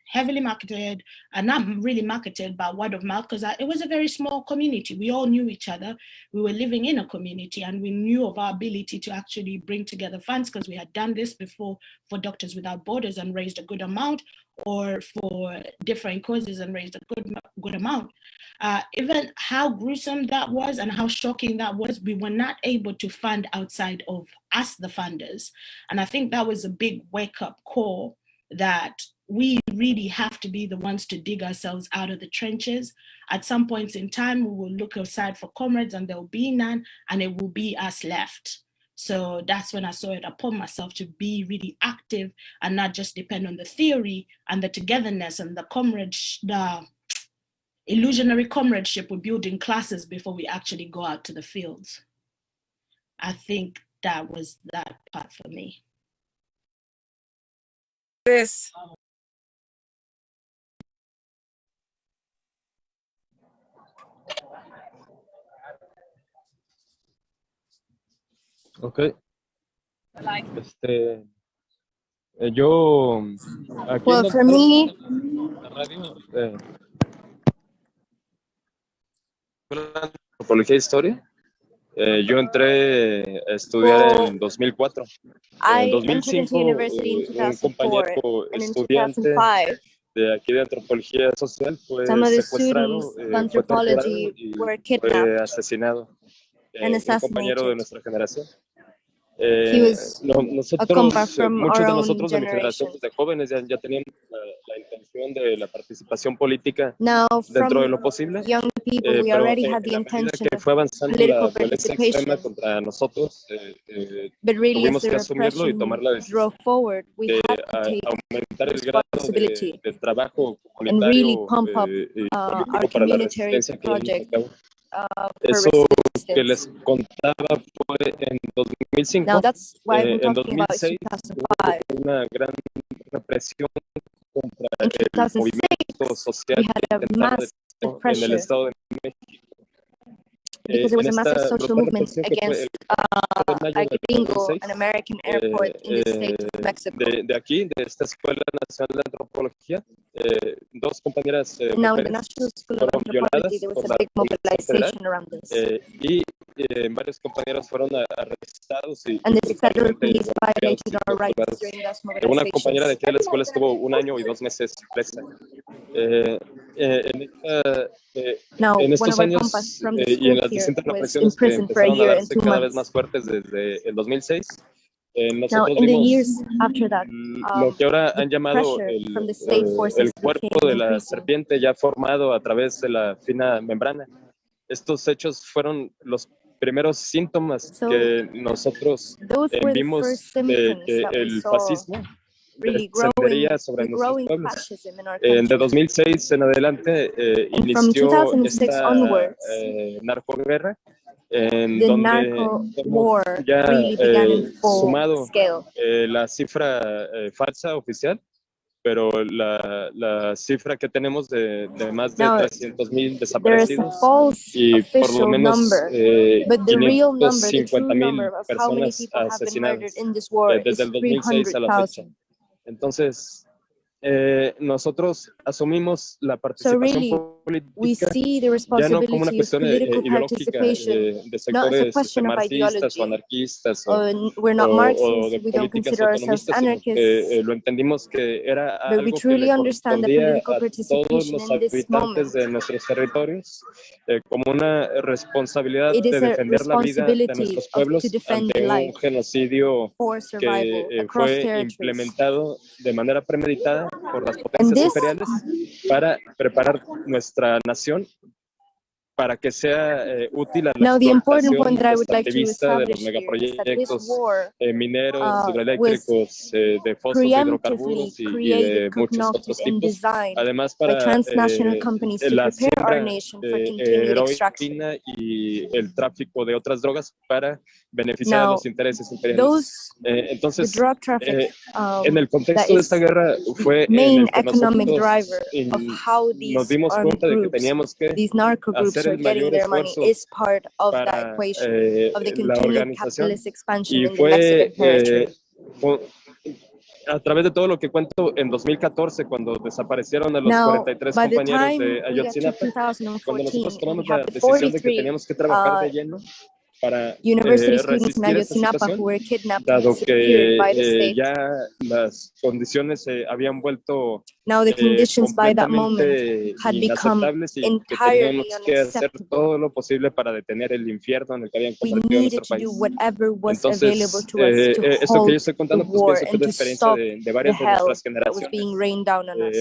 S5: heavily marketed, and not really marketed, but word of mouth, because it was a very small community. We all knew each other. We were living in a community, and we knew of our ability to actually bring together funds, because we had done this before for Doctors Without Borders and raised a good amount, or for different causes and raised a good amount. Even how gruesome that was and how shocking that was, we were not able to fund outside of us, the funders. And I think that was a big wake-up call, that we really have to be the ones to dig ourselves out of the trenches. At some points in time, we will look outside for comrades and there'll be none, and it will be us left. So that's when I saw it upon myself to be really active and not just depend on the theory and the togetherness and the illusionary comradeship we build in classes before we actually go out to the fields. I think that was that part for me.
S6: This.
S1: Ok. Yo, aquí
S2: Well, for me,
S1: la radio, antropología e historia. Yo entré a estudiar en 2004. En
S2: I entered into
S1: 2005,
S2: university in
S1: un
S2: 2004,
S1: compañero
S2: and in
S1: estudiante
S2: 2005,
S1: de aquí de antropología social
S2: some
S1: fue
S2: of the
S1: secuestrado,
S2: students of
S1: fue torturado
S2: anthropology
S1: y
S2: were
S1: fue
S2: kidnapped
S1: asesinado.
S2: and
S1: Un compañero de
S2: assassinated.
S1: nuestra generación.
S2: He was a compa
S1: Nosotros,
S2: from
S1: muchos
S2: our
S1: de
S2: own
S1: nosotros de mi generación,
S2: generation.
S1: desde jóvenes, ya teníamos la intención de la participación política
S2: Now,
S1: dentro de
S2: from
S1: lo posible,
S2: young people, we
S1: pero
S2: already had
S1: en
S2: the
S1: la medida
S2: intention
S1: que
S2: of
S1: fue avanzando
S2: political
S1: la violencia extrema
S2: participation.
S1: contra nosotros,
S2: But really, as
S1: tuvimos
S2: the
S1: que asumirlo y tomar
S2: repression
S1: la decisión
S2: drove forward, we
S1: de
S2: had to take
S1: aumentar el grado
S2: responsibility
S1: de trabajo
S2: and really
S1: comunitario
S2: pump up
S1: y
S2: our
S1: político para la
S2: community
S1: resistencia que llevamos a
S2: project
S1: cabo.
S2: for
S1: Eso que
S2: resistance.
S1: les contaba fue en
S2: Now
S1: 2005.
S2: that's why I'm
S1: En
S2: talking about
S1: 2006
S2: 2005.
S1: hubo una gran represión contra
S2: In
S1: el
S2: 2006,
S1: movimiento social
S2: we had a
S1: que intentaba
S2: massive
S1: en el
S2: pressure
S1: Estado de México.
S2: because there was
S1: En
S2: a massive
S1: esta
S2: social
S1: brutal
S2: movement
S1: represión que fue el
S2: against
S1: 4 de mayo del
S2: Gringo,
S1: 2006,
S2: an American airport in the state of Mexico.
S1: de aquí, de esta Escuela Nacional de Antropología, dos compañeras
S2: Now, in the
S1: mujeres
S2: National School of
S1: fueron
S2: Anthropology,
S1: violadas
S2: there was
S1: por
S2: a
S1: la
S2: big
S1: Policía Federal
S2: mobilization around this.
S1: y varios compañeros fueron arrestados y
S2: And the federal
S1: brutalmente
S2: police
S1: golpeados
S2: violated
S1: y
S2: our rights
S1: torturados.
S2: during those
S1: Una compañera de
S2: mobilizations.
S1: aquí de la escuela estuvo 1 año y 2 meses presa. En, esta,
S2: Now,
S1: en
S2: one
S1: estos
S2: of our compas
S1: años
S2: from the
S1: y en
S2: school
S1: las
S2: here
S1: distintas
S2: was in
S1: represiones que
S2: prison for a
S1: empezaron a
S2: year and
S1: darse
S2: 2
S1: cada vez
S2: months.
S1: más fuertes desde el 2006,
S2: Now,
S1: nosotros
S2: in the
S1: vimos
S2: years after that,
S1: lo que ahora
S2: the
S1: han llamado
S2: pressure from the state
S1: el
S2: forces
S1: cuerpo
S2: became
S1: de la
S2: increasing.
S1: serpiente ya formado a través de la fina membrana. Estos hechos fueron los primeros síntomas
S2: So,
S1: que nosotros
S2: those were the
S1: vimos
S2: first
S1: de
S2: symptoms
S1: que
S2: that we
S1: el
S2: saw
S1: fascismo
S2: really
S1: descendería sobre
S2: the
S1: nuestros
S2: growing
S1: pueblos.
S2: fascism in our
S1: De
S2: country.
S1: 2006 en adelante
S2: And from
S1: inició
S2: 2006
S1: esta
S2: onwards,
S1: narcoguerra en
S2: the
S1: donde
S2: narco
S1: hemos
S2: war
S1: ya
S2: really began in full
S1: sumado
S2: scale.
S1: la cifra falsa oficial, pero la cifra que tenemos de más de
S2: Now,
S1: 300,000
S2: there is a
S1: desaparecidos
S2: false
S1: y por lo
S2: official
S1: menos
S2: number, but the real number, the true
S1: 550,000
S2: number of how many
S1: personas
S2: people have been murdered
S1: asesinadas
S2: in this war is
S1: desde el 2006 a la fecha.
S2: 300,000.
S1: Entonces, nosotros asumimos la
S2: So
S1: participación
S2: really, we
S1: política
S2: see the
S1: ya no como una
S2: responsibility of
S1: cuestión
S2: political
S1: ideológica
S2: participation
S1: de
S2: not as a
S1: sectores
S2: question of
S1: marxistas o
S2: ideology.
S1: anarquistas
S2: We're not
S1: o
S2: Marxists,
S1: de
S2: we don't
S1: políticas
S2: consider ourselves
S1: autonomistas, sino
S2: anarchists,
S1: que lo entendimos que era
S2: but we
S1: algo que
S2: truly
S1: le
S2: understand that
S1: correspondía
S2: political
S1: a todos
S2: participation
S1: los
S2: in this moment,
S1: habitantes de nuestros territorios como una responsabilidad
S2: it
S1: de
S2: is a
S1: defender la vida de
S2: responsibility
S1: nuestros
S2: to
S1: pueblos
S2: defend
S1: ante un
S2: life
S1: genocidio
S2: for survival
S1: que
S2: across
S1: fue
S2: territories.
S1: implementado de manera premeditada por las
S2: And
S1: potencias
S2: this,
S1: imperiales para preparar nuestra nación para que sea útil a la
S2: now the important
S1: explotación
S2: point that I would like to
S1: extractivista de los
S2: establish here is that this
S1: megaproyectos
S2: war
S1: mineros,
S2: was
S1: hidroeléctricos, de fosfos, de
S2: preemptively
S1: hidrocarburos y
S2: created,
S1: de muchos
S2: concocted,
S1: otros
S2: and
S1: tipos.
S2: designed
S1: Además,
S2: by
S1: para
S2: transnational companies to
S1: la
S2: prepare our
S1: siembra
S2: nation for
S1: de
S2: continued extraction.
S1: heroína y el tráfico de otras drogas para beneficiar a
S2: Now,
S1: los intereses imperiales.
S2: those, the
S1: Entonces,
S2: drug traffic,
S1: en el
S2: that
S1: contexto de esta
S2: is
S1: guerra fue en
S2: main
S1: el que
S2: economic
S1: nosotros
S2: driver of how
S1: nos
S2: these
S1: dimos cuenta de que
S2: groups,
S1: teníamos que
S2: these narco groups
S1: hacer
S2: are
S1: el
S2: getting
S1: mayor
S2: their money
S1: esfuerzo
S2: is part of that
S1: para
S2: equation of the
S1: la
S2: continued
S1: organización
S2: capitalist expansion
S1: y
S2: in the Mexican territory.
S1: A través de todo lo que cuento en 2014 cuando desaparecieron a los
S2: Now,
S1: 43
S2: by the
S1: compañeros
S2: time
S1: de
S2: we get to
S1: Ayotzinapa, cuando
S2: 2014
S1: nosotros
S2: and we
S1: tomamos
S2: have
S1: la
S2: the
S1: decisión de que
S2: 43
S1: teníamos que trabajar de lleno para
S2: university students in
S1: resistir esta
S2: Ayotzinapa
S1: situación,
S2: who were kidnapped and
S1: dado
S2: disappeared by the
S1: que
S2: state.
S1: ya las condiciones se habían vuelto
S2: Now the conditions by that moment
S1: completamente
S2: had become
S1: inaceptables y que
S2: entirely
S1: teníamos que hacer
S2: unacceptable.
S1: todo lo posible para detener el infierno en el que habían
S2: We
S1: convertido
S2: needed
S1: nuestro
S2: to do
S1: país.
S2: whatever was
S1: Entonces,
S2: available to us to
S1: esto que yo
S2: halt
S1: estoy
S2: the
S1: contando, pues
S2: war
S1: pienso que es
S2: and
S1: la
S2: to
S1: experiencia
S2: stop
S1: de
S2: the
S1: varias de
S2: hell
S1: nuestras
S2: that was being
S1: generaciones,
S2: rained down on us.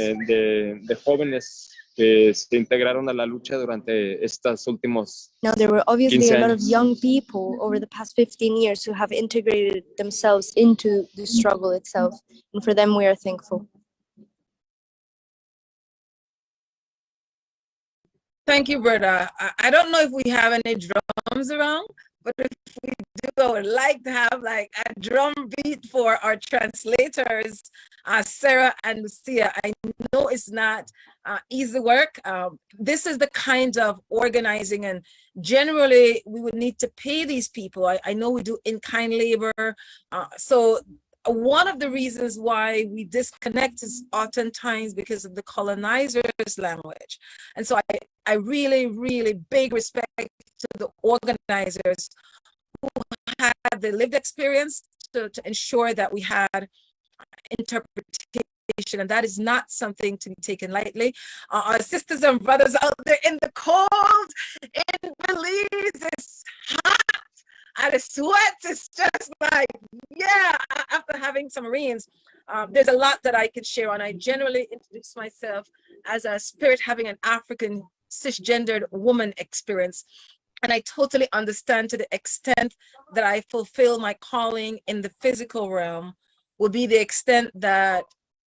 S1: de jóvenes que se integraron a la lucha durante estos últimos
S2: Now, there were obviously
S1: 15
S2: a lot of
S1: años.
S2: young people over the past 15 years who have integrated themselves into the struggle itself. And for them, we are thankful.
S6: Thank you, Berta. I don't know if we have any drums around, but if we do, I would like to have like a drum beat for our translators, Sarah and Lucia. I know it's not easy work. This is the kind of organizing, and generally we would need to pay these people. I know we do in-kind labor. So one of the reasons why we disconnect is oftentimes because of the colonizer's language. And so I really, really big respect to the organizers who had the lived experience to ensure that we had interpretation, and that is not something to be taken lightly. Our sisters and brothers out there in the cold, in Belize, it's hot, and the sweat is just like, yeah, after having some rains, there's a lot that I could share on. I generally introduce myself as a spirit having an African cisgendered woman experience. And I totally understand to the extent that I fulfill my calling in the physical realm will be the extent that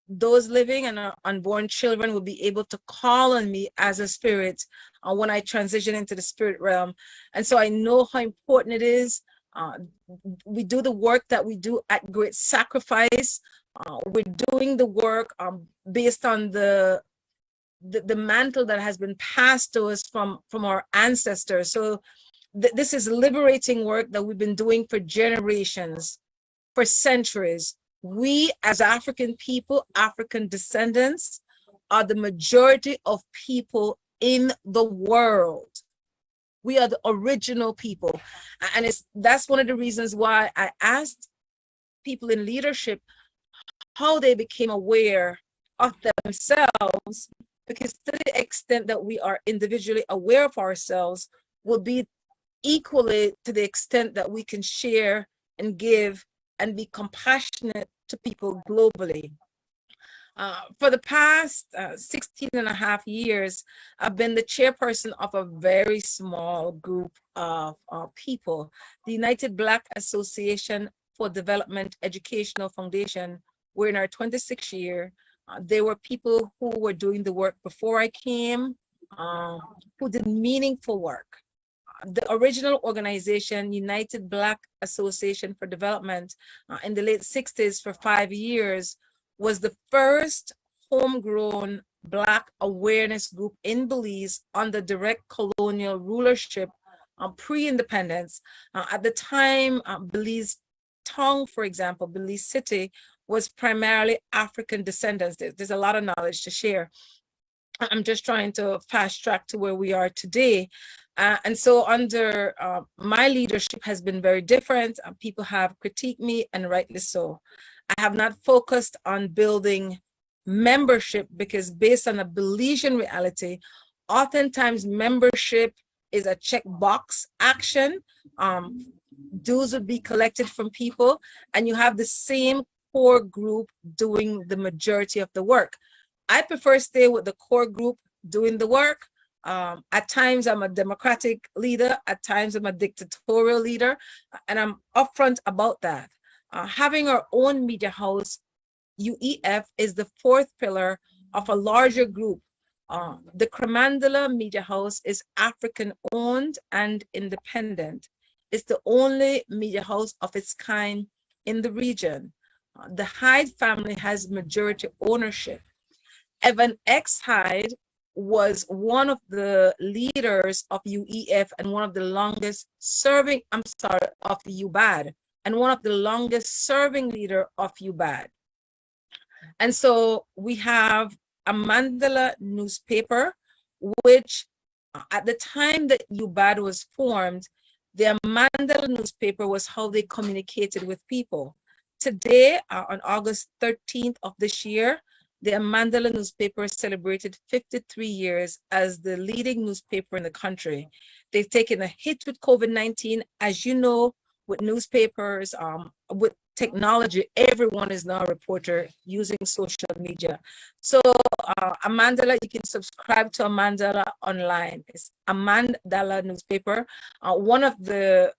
S6: those living and unborn children will be able to call on me as a spirit when I transition into the spirit realm. And so I know how important it is. We do the work that we do at great sacrifice. We're doing the work based on the mantle that has been passed to us from our ancestors. So this is liberating work that we've been doing for generations, for centuries. We as African people, African descendants, are the majority of people in the world. We are the original people. And that's one of the reasons why I asked people in leadership how they became aware of themselves, because to the extent that we are individually aware of ourselves will be equally to the extent that we can share and give and be compassionate to people globally. For the past 16 and a half years, I've been the chairperson of a very small group of people, the United Black Association for Development Educational Foundation. We're in our 26th year. There were people who were doing the work before I came, who did meaningful work. The original organization, United Black Association for Development, in the late 60s for 5 years, was the first homegrown Black awareness group in Belize under direct colonial rulership, pre-independence. At the time, Belize town, for example, Belize City, was primarily African descendants. There's a lot of knowledge to share. I'm just trying to fast track to where we are today. And so under my leadership has been very different. People have critiqued me, and rightly so. I have not focused on building membership because based on a Belizean reality, oftentimes membership is a checkbox action. Dues would be collected from people, and you have the same core group doing the majority of the work. I prefer stay with the core group doing the work. At times I'm a democratic leader, at times I'm a dictatorial leader, and I'm upfront about that. Having our own media house, UEF, is the fourth pillar of a larger group. The Kremandala Media House is African owned and independent. It's the only media house of its kind in the region. The Hyde family has majority ownership. Evan X. Hyde was one of the leaders of UEF and one of the longest serving, of the UBAD, and one of the longest serving leader of UBAD. And so we have a Mandala newspaper, which at the time that UBAD was formed, the Mandala newspaper was how they communicated with people. Today, on August 13th of this year, the Mandala newspaper celebrated 53 years as the leading newspaper in the country. They've taken a hit with COVID-19. As you know, with newspapers, with technology, everyone is now a reporter using social media. So Mandala, you can subscribe to Mandala online. It's a Mandala newspaper. One of the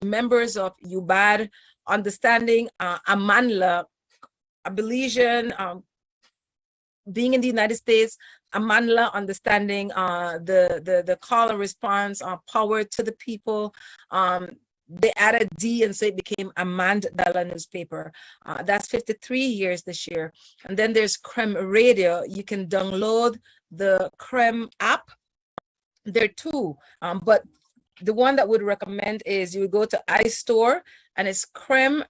S6: members of UBAD, understanding Amandla, a Belizean, being in the United States, Amandla, understanding the call and response, power to the people. They added D, and so it became a Mandala newspaper. That's 53 years this year. And then there's Crem Radio. You can download the Crem app. There are two, but the one that would recommend is you would go to iStore and it's Creme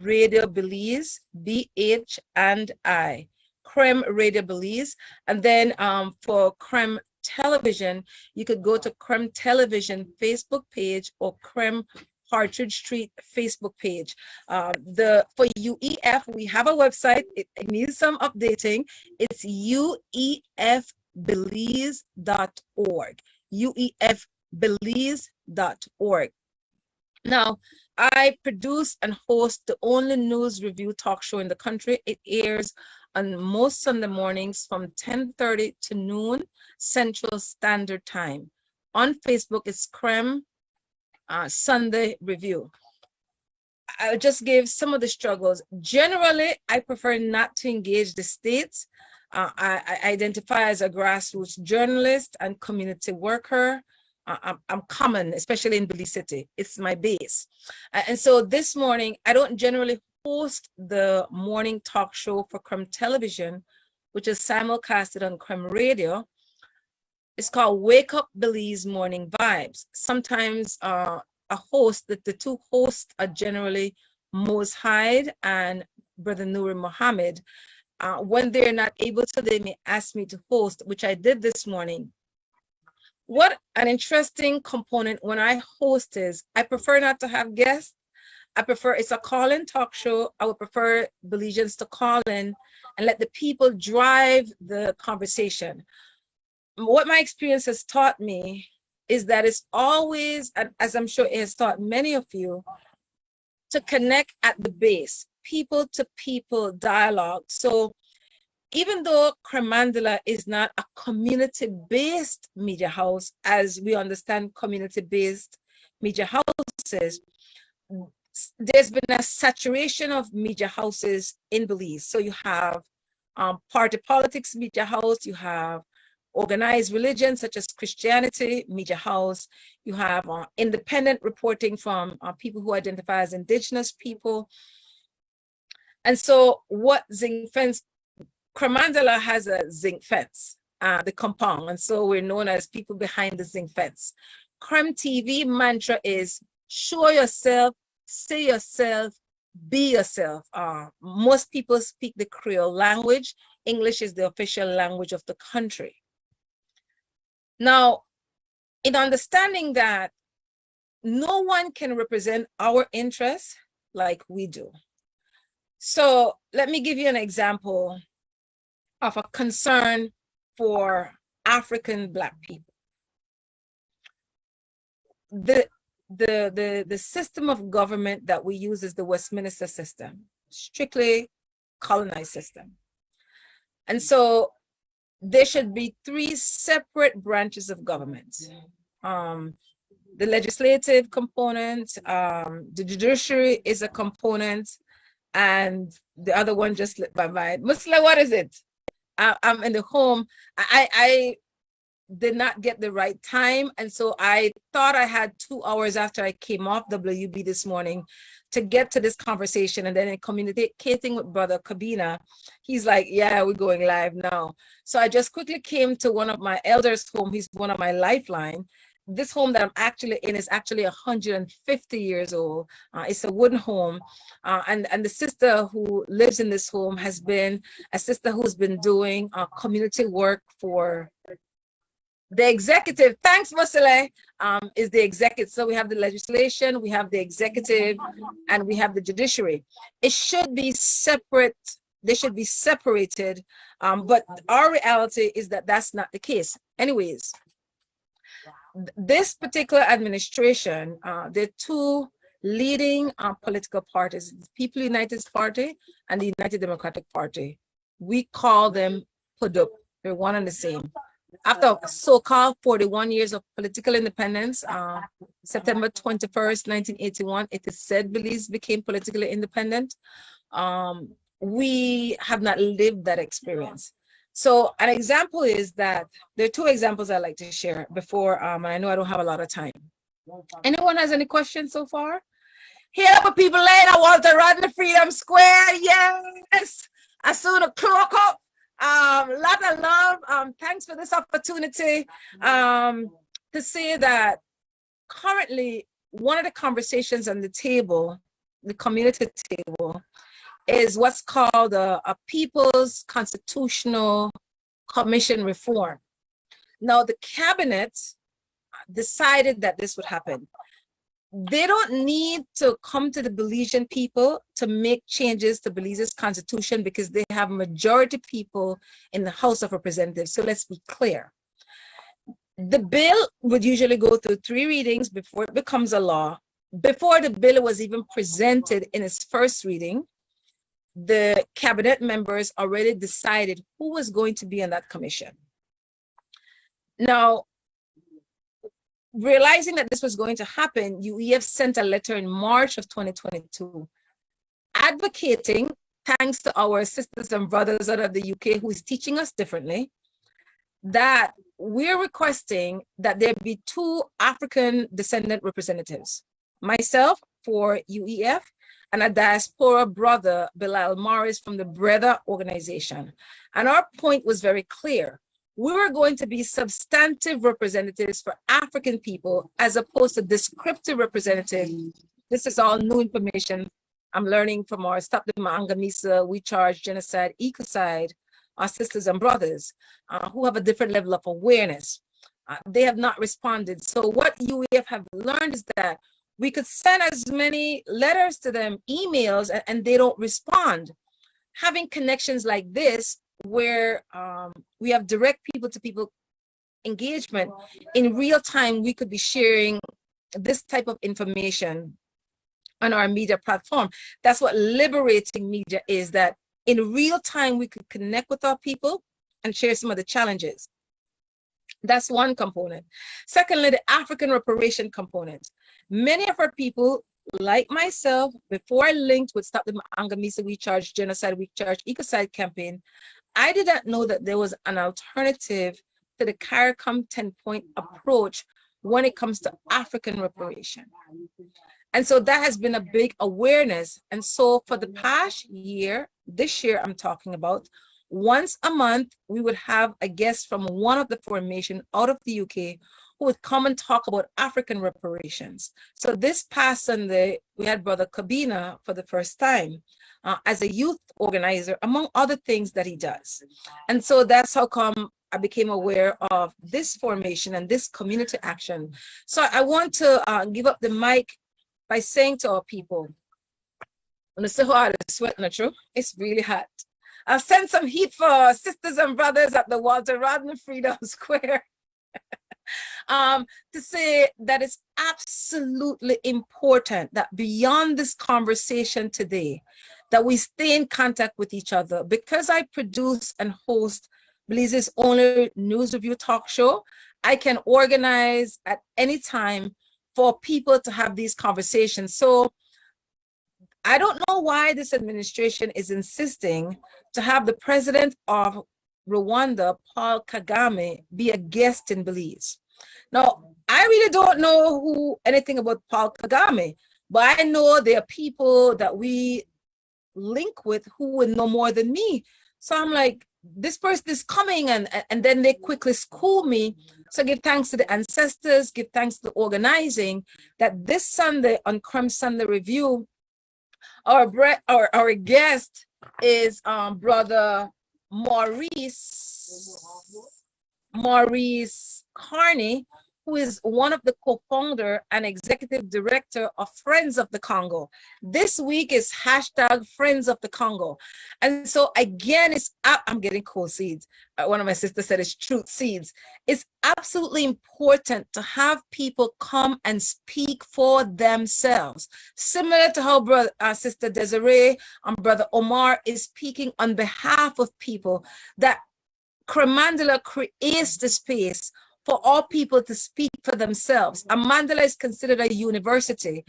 S6: Radio Belize, BH and I, Creme Radio Belize. And then for Creme Television, you could go to Creme Television Facebook page or Creme Partridge Street Facebook page. For UEF, we have a website. It needs some updating. It's uefbelize.org. uefbelize.org. Now, I produce and host the only news review talk show in the country. It airs on most Sunday mornings from 10:30 to noon Central Standard Time. On Facebook, it's Creme Sunday Review. I'll just give some of the struggles. Generally, I prefer not to engage the states. I identify as a grassroots journalist and community worker. I'm common, especially in Belize City. It's my base. And so this morning, I don't generally host the morning talk show for Creme Television, which is simulcasted on Creme Radio. It's called Wake Up Belize Morning Vibes. Sometimes the two hosts are generally Mose Hyde and Brother Nuri Mohammed. When they're not able to, they may ask me to host, which I did this morning. What an interesting component when I host is, I prefer not to have guests. It's a call-in talk show. I would prefer Belizeans to call in and let the people drive the conversation. What my experience has taught me is that it's always, as I'm sure it has taught many of you, to connect at the base, people to people dialogue. So even though Cremandala is not a community-based media house, as we understand community-based media houses, there's been a saturation of media houses in Belize. So you have party politics media house, you have organized religion such as Christianity media house, you have independent reporting from people who identify as indigenous people. And so what zinc fence, Cremandala has a zinc fence, the compound, and so we're known as people behind the zinc fence. Creme TV mantra is show yourself, say yourself, be yourself. Most people speak the Creole language. English is the official language of the country. Now, in understanding that no one can represent our interests like we do. So let me give you an example of a concern for African Black people. The system of government that we use is the Westminster system, strictly colonized system. And so there should be 3 separate branches of government. The legislative component, the judiciary is a component, and the other one just slipped my mind. Musla, what is it? I'm in the home. I did not get the right time. And so I thought I had 2 hours after I came off WB this morning to get to this conversation. And then in communicating with Brother Kabina, he's like, yeah, we're going live now. So I just quickly came to one of my elders' home. He's one of my lifeline. This home that I'm actually in is actually 150 years old. It's a wooden home. And the sister who lives in this home has been a sister who's been doing community work for the executive. Thanks, Musile, is the executive. So we have the legislation, we have the executive, and we have the judiciary. It should be separate. They should be separated. But our reality is that that's not the case. Anyways, this particular administration, there are 2 leading political parties, the People United Party and the United Democratic Party. We call them PUDUP. They're one and the same. After so-called 41 years of political independence, September 21st, 1981, it is said Belize became politically independent. We have not lived that experience. So an example is that there are 2 examples I'd like to share before, and I know I don't have a lot of time. Anyone has any questions so far? Here for people later, Walter Rodney Freedom Square, yes! As soon as clock up. Lot of love. Thanks for this opportunity to say that currently one of the conversations on the table the community table is what's called a People's Constitutional Commission reform. Now, the cabinet decided that this would happen. They don't need to come to the Belizean people to make changes to Belize's constitution because they have majority people in the House of Representatives. So let's be clear. The bill would usually go through 3 readings before it becomes a law. Before the bill was even presented in its first reading, the cabinet members already decided who was going to be on that commission. Now, realizing that this was going to happen, UEF sent a letter in March of 2022 advocating, thanks to our sisters and brothers out of the UK who is teaching us differently, that we're requesting that there be 2 African descendant representatives, myself for UEF and a diaspora brother, Bilal Morris from the Brother organization. And our point was very clear. We were going to be substantive representatives for African people as opposed to descriptive representative. This is all new information I'm learning from our Stop the Mangamisa, We Charge Genocide, Ecocide, our sisters and brothers who have a different level of awareness. They have not responded. So what UEF have learned is that we could send as many letters to them, emails, and they don't respond. Having connections like this, where we have direct people-to-people engagement, in real time, we could be sharing this type of information on our media platform. That's what liberating media is, that in real time, we could connect with our people and share some of the challenges. That's one component. Secondly, the African reparation component. Many of our people, like myself, before I linked with Stop the Angamisa We Charge Genocide, We Charge Ecocide campaign, I did not know that there was an alternative to the CARICOM 10-point approach when it comes to African reparation. And so that has been a big awareness. And so for the past year, this year I'm talking about, once a month, we would have a guest from one of the formation out of the UK who would come and talk about African reparations. So this past Sunday, we had Brother Kabina for the first time as a youth organizer, among other things that he does. And so that's how come I became aware of this formation and this community action. So I want to give up the mic by saying to our people, it's so hard to sweat, not true? It's really hot. I'll send some heat for sisters and brothers at the Walter Rodney Freedom Square to say that it's absolutely important that beyond this conversation today, that we stay in contact with each other. Because I produce and host Belize's only news review talk show, I can organize at any time for people to have these conversations. So I don't know why this administration is insisting to have the president of Rwanda, Paul Kagame, be a guest in Belize. Now, I really don't know anything about Paul Kagame, but I know there are people that we link with who would know more than me. So I'm like, this person is coming, and then they quickly school me. So give thanks to the ancestors, give thanks to the organizing, that this Sunday on Crumb Sunday Review, our guest is Brother Maurice Carney, who is one of the co-founder and executive director of Friends of the Congo. This week is hashtag Friends of the Congo. And so again, I'm getting cold seeds. One of my sisters said it's truth seeds. It's absolutely important to have people come and speak for themselves. Similar to how Sister Desiree and Brother Omar is speaking on behalf of people, that Mandela creates the space for all people to speak for themselves. And Mandela is considered a university.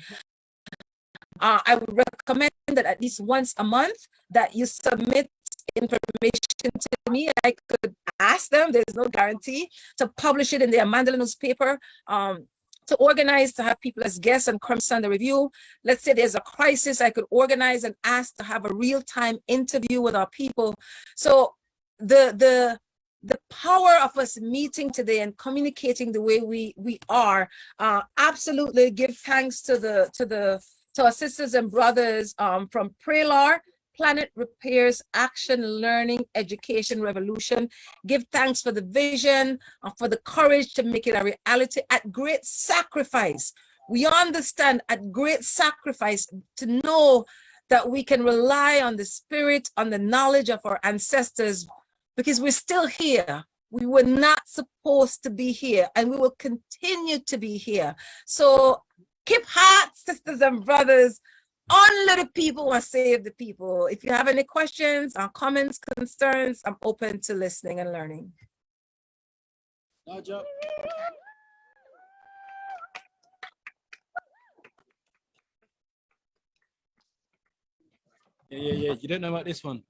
S6: I would recommend that at least once a month that you submit information to me. I could ask them, there's no guarantee, to publish it in their Mandela newspaper, to organize, to have people as guests on Crumb Sunday Review. Let's say there's a crisis, I could organize and ask to have a real-time interview with our people. So the power of us meeting today and communicating the way we are, absolutely give thanks to to our sisters and brothers from Prelar, Planet Repairs Action Learning Education Revolution. Give thanks for the vision, for the courage to make it a reality at great sacrifice. We understand at great sacrifice to know that we can rely on the spirit, on the knowledge of our ancestors, because we're still here. We were not supposed to be here, and we will continue to be here. So keep heart, sisters and brothers. Only the people will save the people. If you have any questions or comments, concerns, I'm open to listening and learning.
S3: Yeah. You don't know about this one.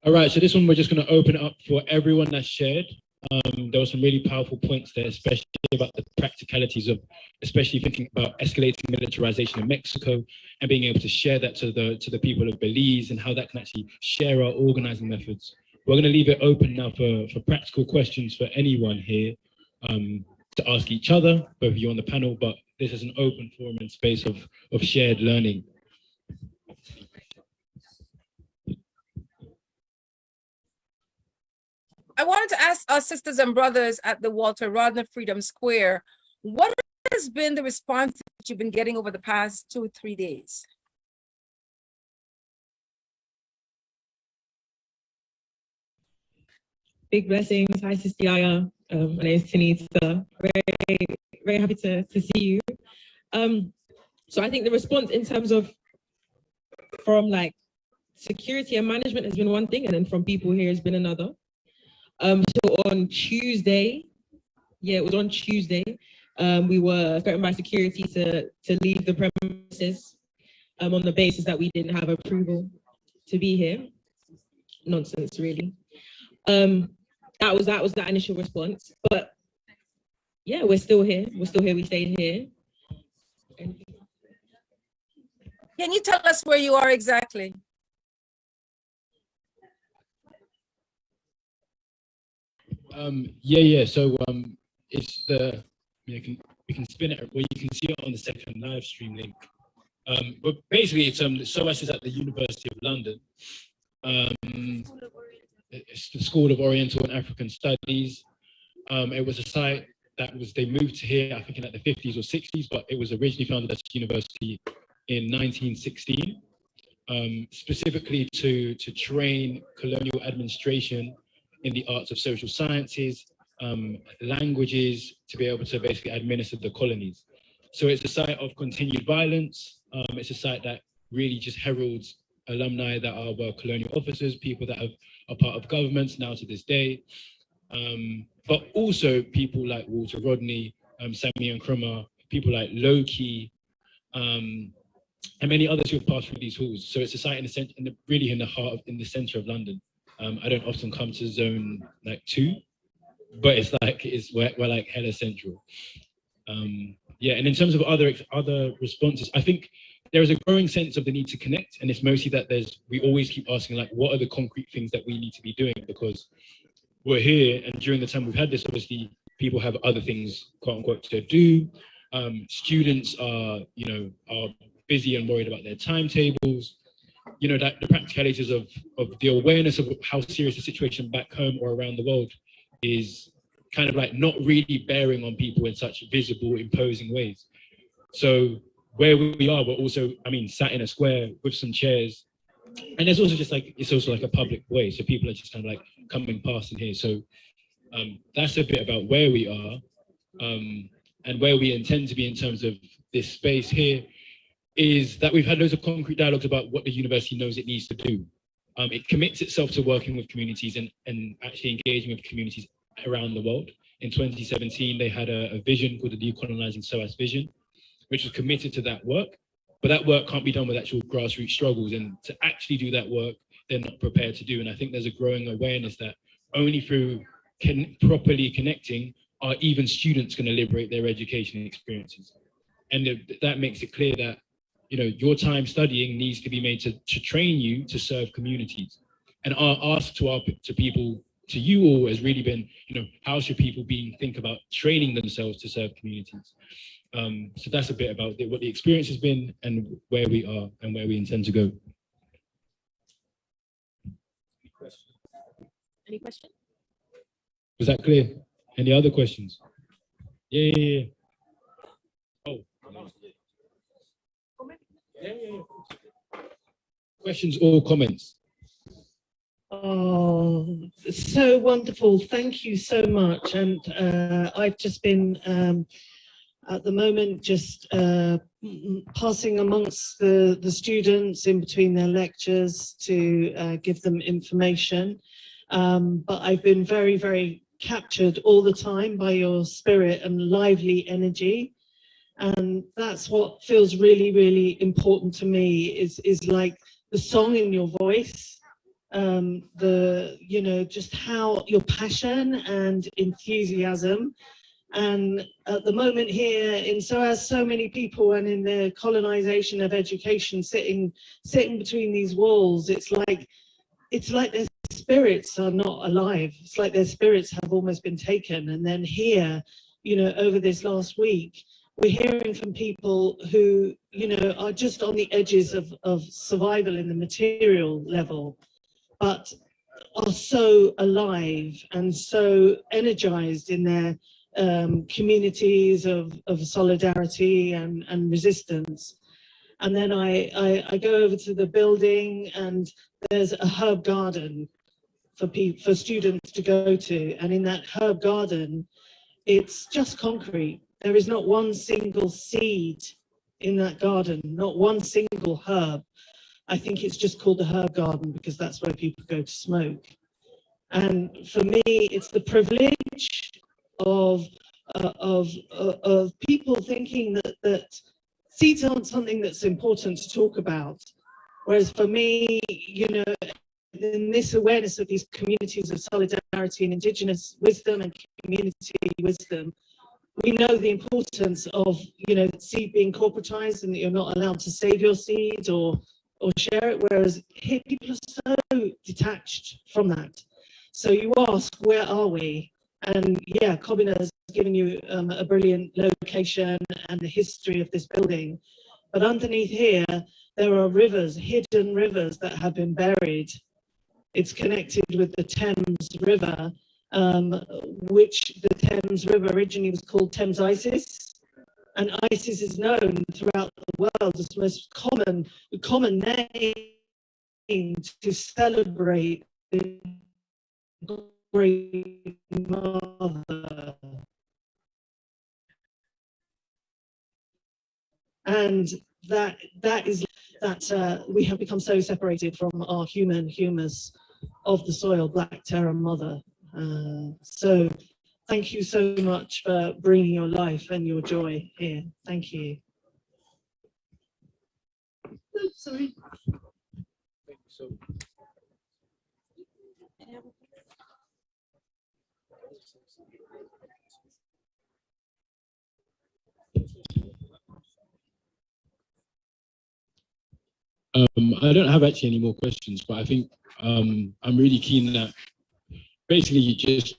S3: All right, so this one we're just going to open it up for everyone that's shared. There were some really powerful points there, especially about the practicalities of, especially thinking about escalating militarization in Mexico and being able to share that to the people of Belize and how that can actually share our organizing methods. We're going to leave it open now for practical questions for anyone here to ask each other, both of you on the panel, but this is an open forum and space of shared learning.
S6: I wanted to ask our sisters and brothers at the Walter Rodney Freedom Square, what has been the response that you've been getting over the past 2 or 3 days?
S7: Big blessings. Hi, Sister Yaya. My name is Tanita. Very happy to see you. So I think the response in terms of from like security and management has been one thing, and then from people here has been another. So on Tuesday, it was on Tuesday, we were threatened by security to leave the premises on the basis that we didn't have approval to be here. Nonsense, really. That was that initial response. But yeah, we're still here. We stayed here.
S6: Can you tell us where you are exactly?
S3: So it's the we can spin it where you can see it on the second live stream link. But basically, it's SOAS is at the University of London. It's the School of Oriental and African Studies. It was a site that they moved to here, I think in like the 50s or 60s, but it was originally founded as a university in 1916, specifically to train colonial administration in the arts of social sciences, languages, to be able to basically administer the colonies. So it's a site of continued violence. It's a site that really just heralds alumni that were colonial officers, people that are part of governments now to this day, but also people like Walter Rodney, Sammy Nkrumah, people like Loki, and many others who have passed through these halls. So it's a site really in the center of London. I don't often come to zone like 2, but we're like hella central. And in terms of other responses, I think there is a growing sense of the need to connect, and it's mostly that we always keep asking like, what are the concrete things that we need to be doing, because we're here, and during the time we've had this, obviously people have other things, quote unquote, to do. Students are busy and worried about their timetables. That the practicalities of the awareness of how serious the situation back home or around the world is kind of like not really bearing on people in such visible, imposing ways. So where we are, we're also, sat in a square with some chairs, and there's also it's also like a public way, so people are just kind of like coming past in here. So that's a bit about where we are, and where we intend to be in terms of this space here, is that we've had loads of concrete dialogues about what the university knows it needs to do. It commits itself to working with communities and actually engaging with communities around the world. In 2017, they had a vision called the Decolonizing SOAS Vision, which was committed to that work. But that work can't be done with actual grassroots struggles. And to actually do that work, they're not prepared to do. And I think there's a growing awareness that only through properly connecting are even students going to liberate their education experiences. And that makes it clear that your time studying needs to be made to train you to serve communities. And our ask to people to you all has really been, how should people think about training themselves to serve communities? So that's a bit about what the experience has been and where we are and where we intend to go.
S7: Any questions?
S3: Was that clear? Any other questions? Yeah. Oh. Yeah. Questions or comments?
S8: Oh, so wonderful. Thank you so much. And I've just been, at the moment, just passing amongst the students in between their lectures to give them information. But I've been very, very captured all the time by your spirit and lively energy. And that's what feels really, really important to me is like the song in your voice. Just how your passion and enthusiasm, and at the moment here in so many people and in the colonization of education sitting between these walls, it's like their spirits are not alive. It's like their spirits have almost been taken. And then here, over this last week, we're hearing from people who, are just on the edges of survival in the material level, but are so alive and so energized in their communities of solidarity and resistance. And then I go over to the building and there's a herb garden for students to go to. And in that herb garden, it's just concrete. There is not one single seed in that garden, not one single herb. I think it's just called the herb garden because that's where people go to smoke. And for me, it's the privilege of people thinking that seeds aren't something that's important to talk about. Whereas for me, in this awareness of these communities of solidarity and indigenous wisdom and community wisdom, we know the importance of, seed being corporatized and that you're not allowed to save your seeds or share it, whereas here people are so detached from that. So you ask, where are we? And yeah, Kobina has given you a brilliant location and the history of this building. But underneath here, there are rivers, hidden rivers that have been buried. It's connected with the Thames River, which the Thames River originally was called Thames Isis. And Isis is known throughout the world as the most common name to celebrate the Great Mother. And that is that we have become so separated from our human humus of the soil, Black Terra Mother. So thank you so much for bringing your life and your joy here. Thank you. Oops, sorry.
S3: Thank you so much. I don't have actually any more questions, but I think I'm really keen that basically you just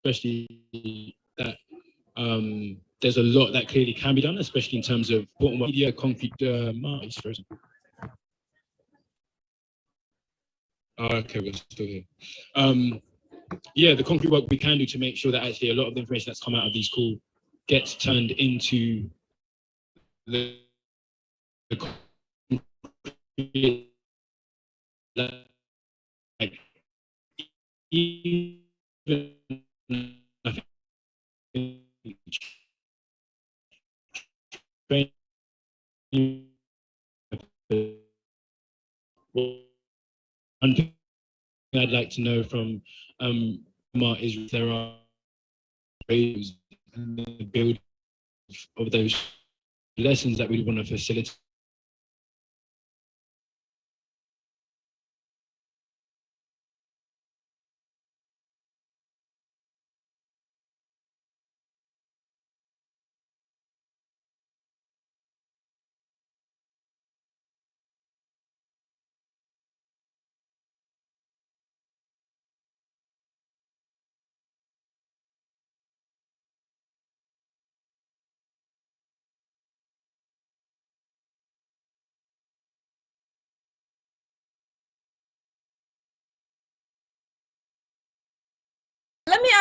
S3: especially that there's a lot that clearly can be done, especially in terms of media, concrete, it's frozen. Okay, we're still here. Yeah, the concrete work we can do to make sure that actually a lot of the information that's come out of these calls gets turned into the concrete, like, even I think one thing I'd like to know from Mark is if there are ways in the build of those lessons that we want to facilitate.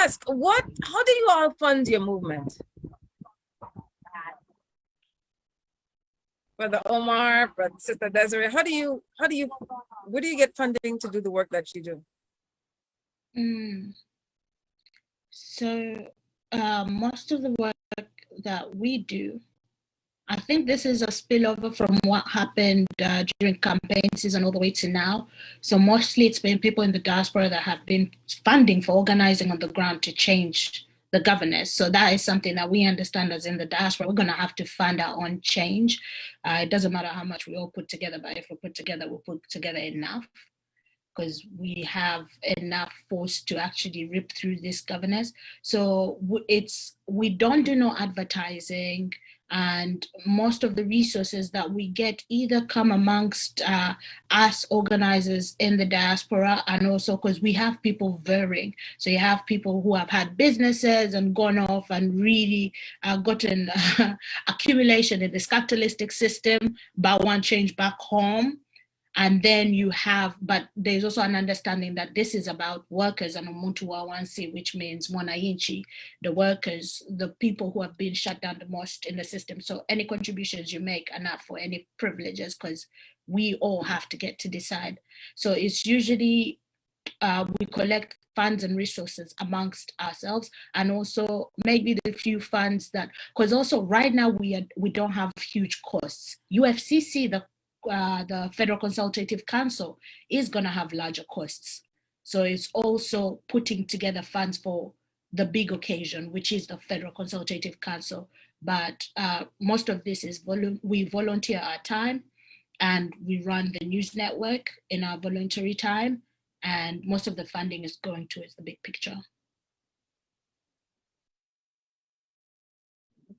S6: ask, how do you all fund your movement? Brother Omar, Brother Sister Desiree, where do you get funding to do the work that you do?
S5: So most of the work that we do, I think this is a spillover from what happened during campaign season all the way to now. So mostly it's been people in the diaspora that have been funding for organizing on the ground to change the governance. So that is something that we understand as in the diaspora, we're going to have to fund our own change. It doesn't matter how much we all put together, but if we put together, we'll put together enough, because we have enough force to actually rip through this governance. So we don't do no advertising, and most of the resources that we get either come amongst us organizers in the diaspora, and also because we have people varying. So you have people who have had businesses and gone off and really gotten accumulation in this capitalistic system, but want change back home. And then you have, but there's also an understanding that this is about workers and Umuntu Wawansi, which means Mwananchi, the workers, the people who have been shut down the most in the system. So any contributions you make are not for any privileges, because we all have to get to decide. So it's usually, we collect funds and resources amongst ourselves, and also maybe the few funds that, because also right now we don't have huge costs. UFCC, the Federal Consultative Council, is going to have larger costs. So it's also putting together funds for the big occasion, which is the Federal Consultative Council. But most of this is we volunteer our time, and we run the news network in our voluntary time, and most of the funding is going towards the big picture.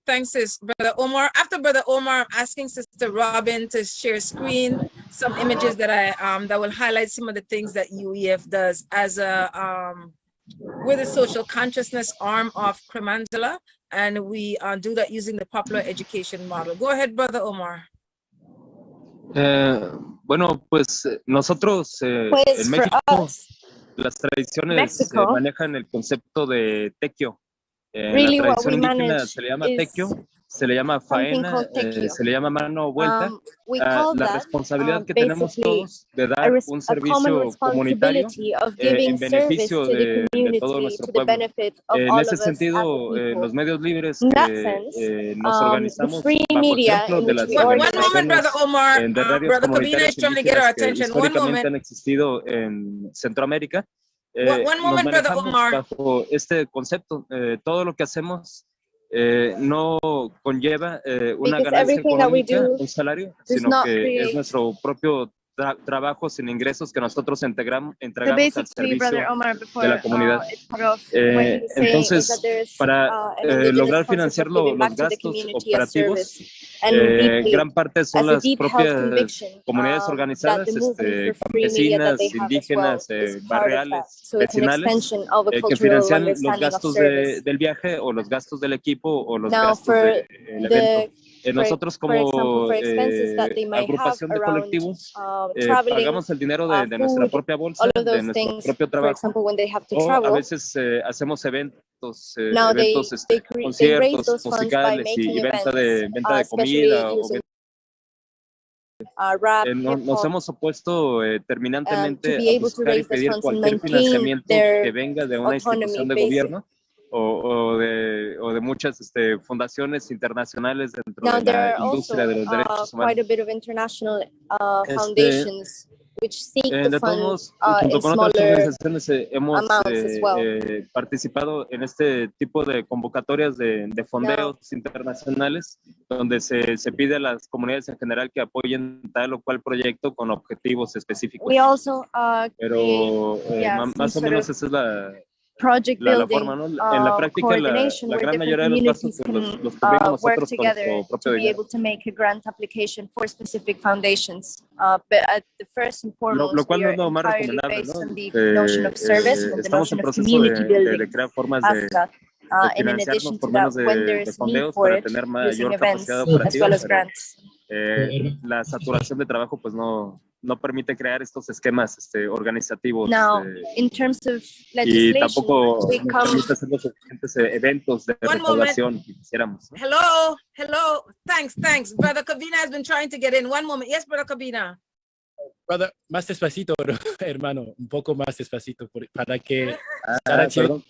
S6: Thanks, sis. Brother Omar. After Brother Omar, I'm asking Sister Robin to share screen some images that that will highlight some of the things that UEF does as we're the social consciousnness arm of Kremandala, and we do that using the popular education model. Go ahead, Brother Omar.
S1: Bueno, pues nosotros en México, las tradiciones manejan el concepto de tequio.
S2: Really,
S1: la
S2: what we
S1: tradición indígena
S2: manage
S1: se le llama
S2: is
S1: tequio, se le llama faena, se le llama mano vuelta. La responsabilidad que tenemos todos de dar un servicio comunitario en beneficio de todo nuestro pueblo. En ese sentido, los medios libres que nos organizamos bajo ejemplo de las organizaciones de radios comunitarias indígenas que históricamente han existido en Centroamérica, nos manejamos bajo este concepto. Todo lo que hacemos no conlleva una ganancia económica, un salario, sino que es nuestro propio trabajo sin ingresos que nosotros entregamos al servicio de la comunidad. Entonces, para lograr financiar los gastos operativos, gran parte son las propias comunidades organizadas, campesinas, indígenas, barriales, vecinales, que financian los gastos del viaje o los gastos del equipo o los gastos del evento. Nosotros como agrupación de colectivos pagamos el dinero de nuestra propia bolsa, de nuestro propio trabajo, o a veces hacemos eventos, conciertos musicales y venta de comida. Nos hemos opuesto terminantemente a buscar y pedir cualquier financiamiento que venga de una institución de gobierno o de muchas fundaciones internacionales dentro de la industria de los derechos humanos. De todos modos, junto con otras organizaciones hemos participado en este tipo de convocatorias de fondeos internacionales, donde se pide a las comunidades en general que apoyen tal o cual proyecto con objetivos específicos. Pero más o menos esa es la forma, ¿no? En la práctica, la gran mayoría de los gastos los cubrimos nosotros con nuestro propio dinero. Lo cual no es lo más recomendable, ¿no? Estamos en proceso de crear formas de financiarnos por menos de fondeos para tener mayor capacidad operativa. La saturación de trabajo pues no no permite crear estos esquemas organizativos.
S2: Now, in terms of legislation,
S1: y tampoco
S2: we
S1: nos
S2: come...
S1: permite hacer los suficientes eventos de recaudación que quisiéramos, ¿no?
S6: Hello. Thanks. Brother Kavina has been trying to get in. One moment. Yes, Brother Kavina.
S3: Brother, más despacito, hermano, un poco más despacito para que
S1: perdón.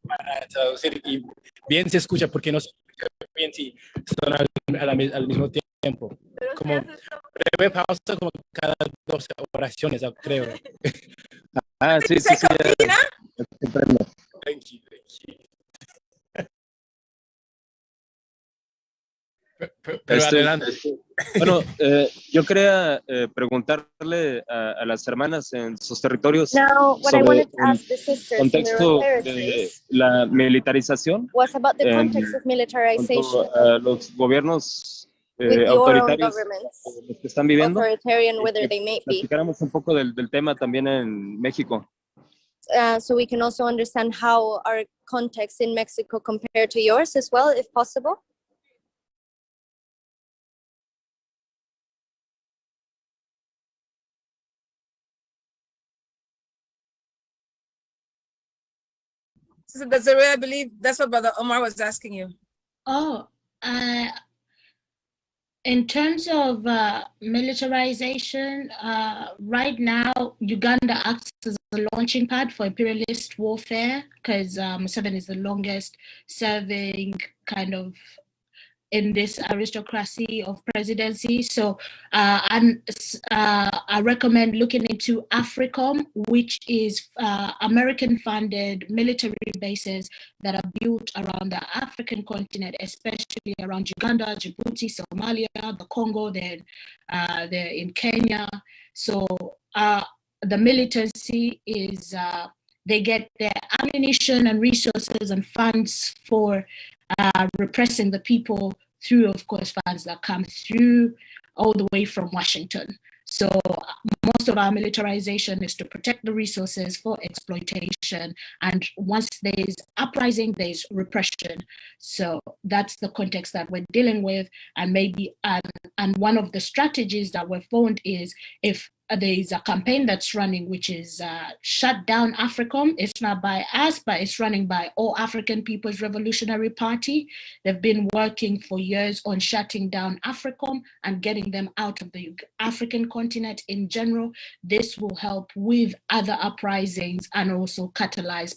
S3: Para traducir y bien se escucha porque no se escucha bien si son al mismo tiempo. Como breve pausa como cada 2 oraciones, creo.
S1: Sí. Comprendo.
S3: Thank you. Pero adelante.
S1: Bueno, yo quería preguntarle a las hermanas en sus territorios sobre el contexto de la militarización a los gobiernos autoritarios los que están viviendo, que platicáramos un poco del tema también en México.
S2: So we can also understand how our context in Mexico compared to yours as well, if possible.
S6: So Desiree, I believe that's what Brother Omar was asking you.
S5: In terms of militarization, right now, Uganda acts as a launching pad for imperialist warfare because Museveni is the longest serving kind of in this aristocracy of presidency. So I recommend looking into AFRICOM, which is American-funded military bases that are built around the African continent, especially around Uganda, Djibouti, Somalia, the Congo, they're in Kenya. So the militancy is, they get their ammunition and resources and funds for repressing the people through, of course, funds that come through all the way from Washington. So most of our militarization is to protect the resources for exploitation. And once there's uprising, there's repression. So that's the context that we're dealing with. And maybe, and one of the strategies that we've found is if there is a campaign that's running, which is Shut Down AFRICOM. It's not by us, but it's running by All African People's Revolutionary Party. They've been working for years on shutting down AFRICOM and getting them out of the African continent in general. This will help with other uprisings and also catalyze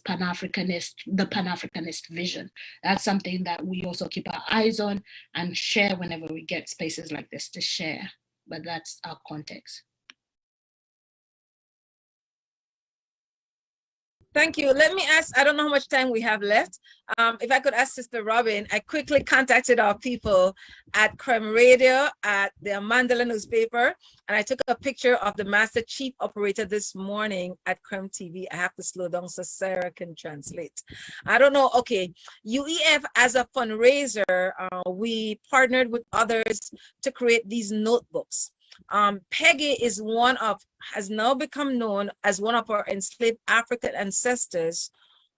S5: the Pan-Africanist vision. That's something that we also keep our eyes on and share whenever we get spaces like this to share. But that's our context.
S6: Thank you. Let me ask, I don't know how much time we have left. If I could ask Sister Robin, I quickly contacted our people at Creme Radio, at the Mandela newspaper, and I took a picture of the Master Chief Operator this morning at Creme TV. I have to slow down so Sarah can translate. I don't know. Okay. UEF as a fundraiser, we partnered with others to create these notebooks. Peggy is has now become known as one of our enslaved African ancestors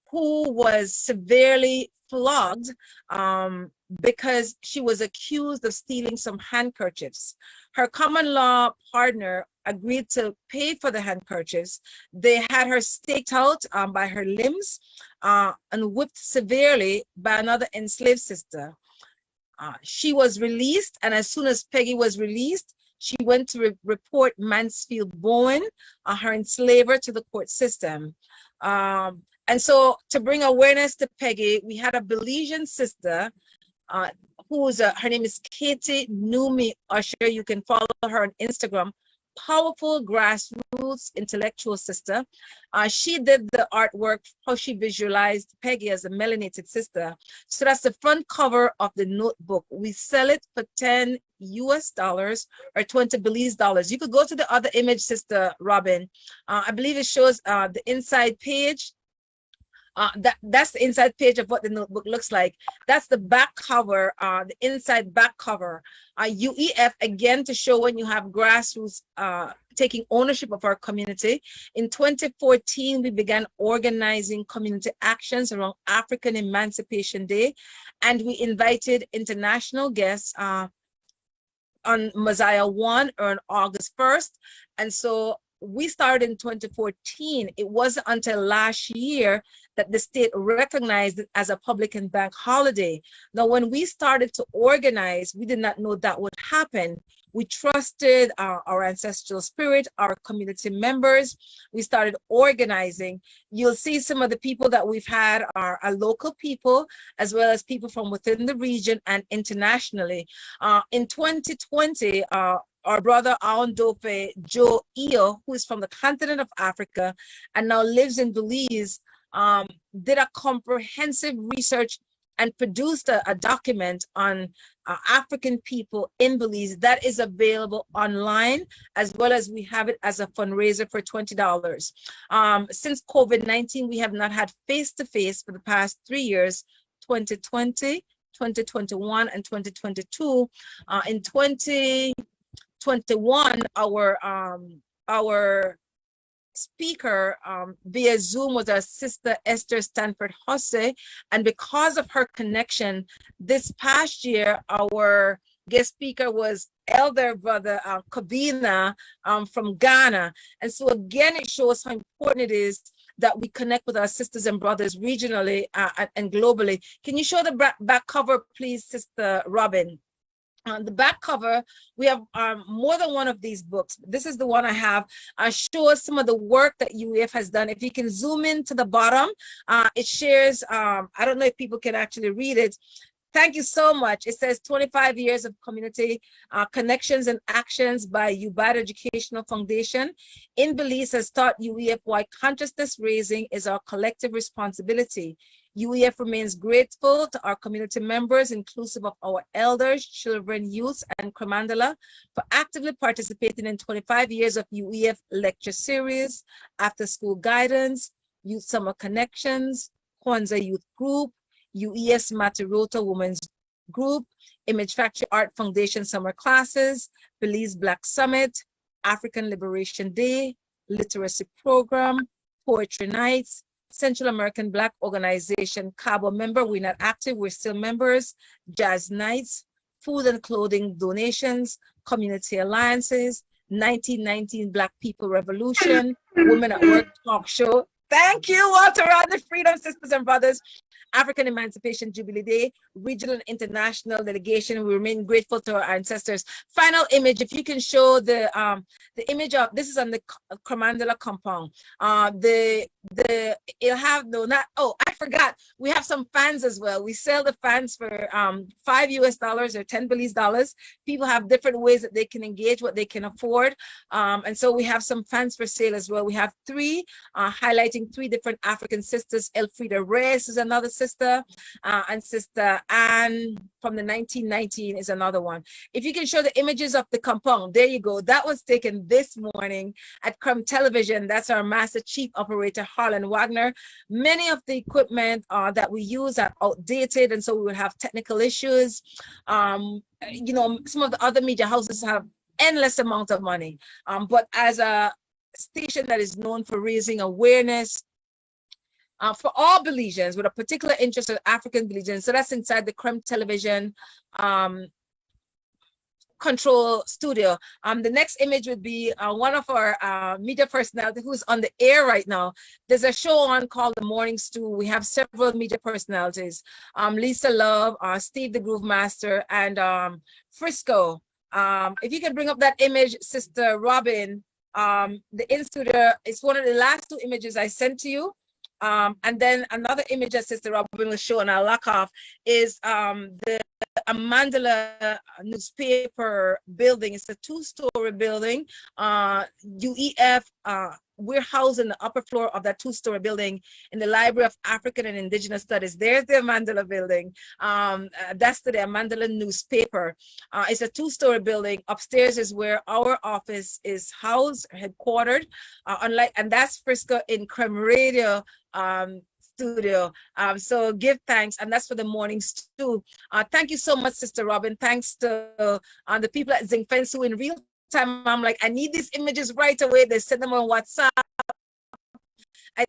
S6: who was severely flogged because she was accused of stealing some handkerchiefs. Her common law partner agreed to pay for the handkerchiefs. They had her staked out by her limbs and whipped severely by another enslaved sister. She was released, and as soon as Peggy was released, she went to report Mansfield Bowen, her enslaver, to the court system. And so to bring awareness to Peggy, we had a Belizean sister her name is Katie Numi Usher. You can follow her on Instagram. Powerful grassroots intellectual sister. She did the artwork, how she visualized Peggy as a melanated sister. So that's the front cover of the notebook. We sell it for $10 US or 20 Belize dollars. You could go to the other image, Sister Robin. I believe it shows the inside page. That's the inside page of what the notebook looks like. That's the back cover, the inside back cover. UEF, again, to show when you have grassroots taking ownership of our community. In 2014, we began organizing community actions around African Emancipation Day, and we invited international guests. on Messiah 1 or on August 1st. And so we started in 2014. It wasn't until last year that the state recognized it as a public and bank holiday. Now, when we started to organize, we did not know that would happen. We trusted our ancestral spirit, our community members. We started organizing. You'll see some of the people that we've had are local people, as well as people from within the region and internationally. In 2020, our brother Aondofe Joe Eo, who is from the continent of Africa and now lives in Belize, did a comprehensive research and produced a document on African people in Belize that is available online, as well as we have it as a fundraiser for $20. Since COVID-19, we have not had face-to-face for the past 3 years, 2020, 2021, and 2022. In 2021, our speaker via Zoom was our sister Esther Stanford Hosse, and because of her connection, this past year our guest speaker was elder brother Kabina from Ghana. And so again, it shows how important it is that we connect with our sisters and brothers regionally and globally. Can you show the back cover, please, Sister Robin? On the back cover, we have more than one of these books. This is the one I have. Shows some of the work that UEF has done. If you can zoom in to the bottom, it shares, I don't know if people can actually read it. Thank you so much. It says 25 years of community connections and actions by UBAD Educational Foundation in Belize has taught UEF why consciousness raising is our collective responsibility. UEF remains grateful to our community members, inclusive of our elders, children, youth, and Kremandala, for actively participating in 25 years of UEF lecture series, after school guidance, youth summer connections, Kwanzaa Youth Group, UES Matirota Women's Group, Image Factory Art Foundation summer classes, Belize Black Summit, African Liberation Day, Literacy Program, Poetry Nights, Central American Black Organization Cabo member, we're not active, we're still members, Jazz Nights, Food and Clothing Donations, Community Alliances, 1919 Black People Revolution, Women at Work Talk Show. Thank you, Walter, on the Freedom Sisters and Brothers, African Emancipation Jubilee Day, regional and international delegation. We remain grateful to our ancestors. Final image, if you can show the image of, this is on the Kremandala compound. It'll have, no, not, oh, I forgot, we have some fans as well. We sell the fans for $5 US or 10 Belize dollars. People have different ways that they can engage, what they can afford. And so we have some fans for sale as well. We have three, highlighting three different African sisters. Elfrida Reyes is another sister, and Sister Anne from the 1919 is another one. If you can show the images of the compound, there you go. That was taken this morning at Crumb Television. That's our Master Chief Operator, Harlan Wagner. Many of the equipment that we use are outdated, and so we will have technical issues. You know, some of the other media houses have endless amount of money, but as a station that is known for raising awareness for all Belizeans with a particular interest in African Belizeans, so that's inside the Crumb Television control studio. The next image would be one of our media personality who's on the air right now. There's a show on called The Morning Stew. We have several media personalities, Lisa Love, Steve the Groove Master, and Frisco. If you can bring up that image, Sister Robin, the in-studio, it's one of the last two images I sent to you. And then another image that Sister Robin will show, and I'll lock off, is the Mandela newspaper building. It's a two-story building. UEF, we're housed in the upper floor of that two-story building in the Library of African and Indigenous Studies. There's the Mandela building. That's the Mandela newspaper. It's a two-story building. Upstairs is where our office is housed, headquartered. And that's Frisco in Creme Radio studio. So give thanks, and that's for the morning stew. Thank you so much, Sister Robin. Thanks to the people at Zingfensu in real time. I'm like, I need these images right away. They send them on WhatsApp.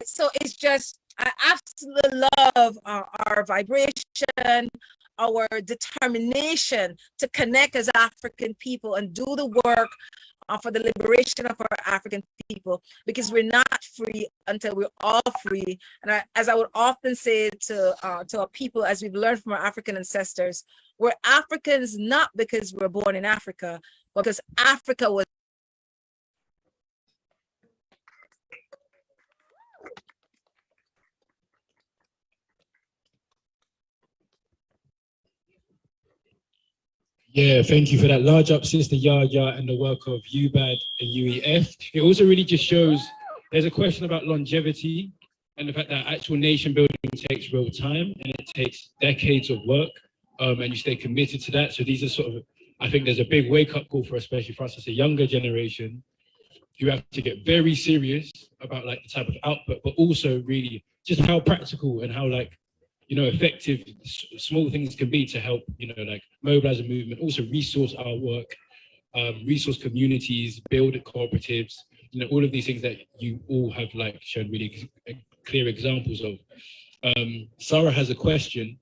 S6: So it's just, I absolutely love our vibration, our determination to connect as African people and do the work for the liberation of our African people, because we're not free until we're all free. And as I would often say to our people, as we've learned from our African ancestors, we're Africans not because we're born in Africa, but because Africa was
S3: Yeah, thank you for that. Large up, Sister Yaya, and the work of UBAD and UEF. It also really just shows there's a question about longevity and the fact that actual nation building takes real time and it takes decades of work, and you stay committed to that. So these are sort of, I think there's a big wake-up call for, especially for us as a younger generation, you have to get very serious about like the type of output, but also really just how practical and how like, you know, effective small things can be to help, you know, like mobilize a movement, also resource our work, resource communities, build cooperatives, you know, all of these things that you all have like shown really clear examples of. Sarah has a question,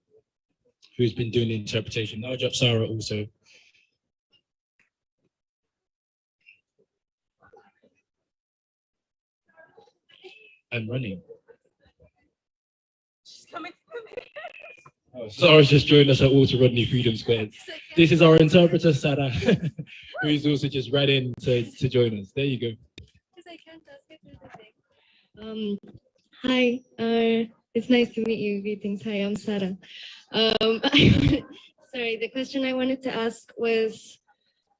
S3: who's been doing the interpretation. Large up Sarah also. And running. She's coming. Oh, Sarah's just joined us at Walter Rodney Freedom Square. This is our interpreter, Sarah, who's also just ran in to join us. There you go.
S9: Hi, it's nice to meet you. Greetings. Hi, I'm Sarah. Sorry, the question I wanted to ask was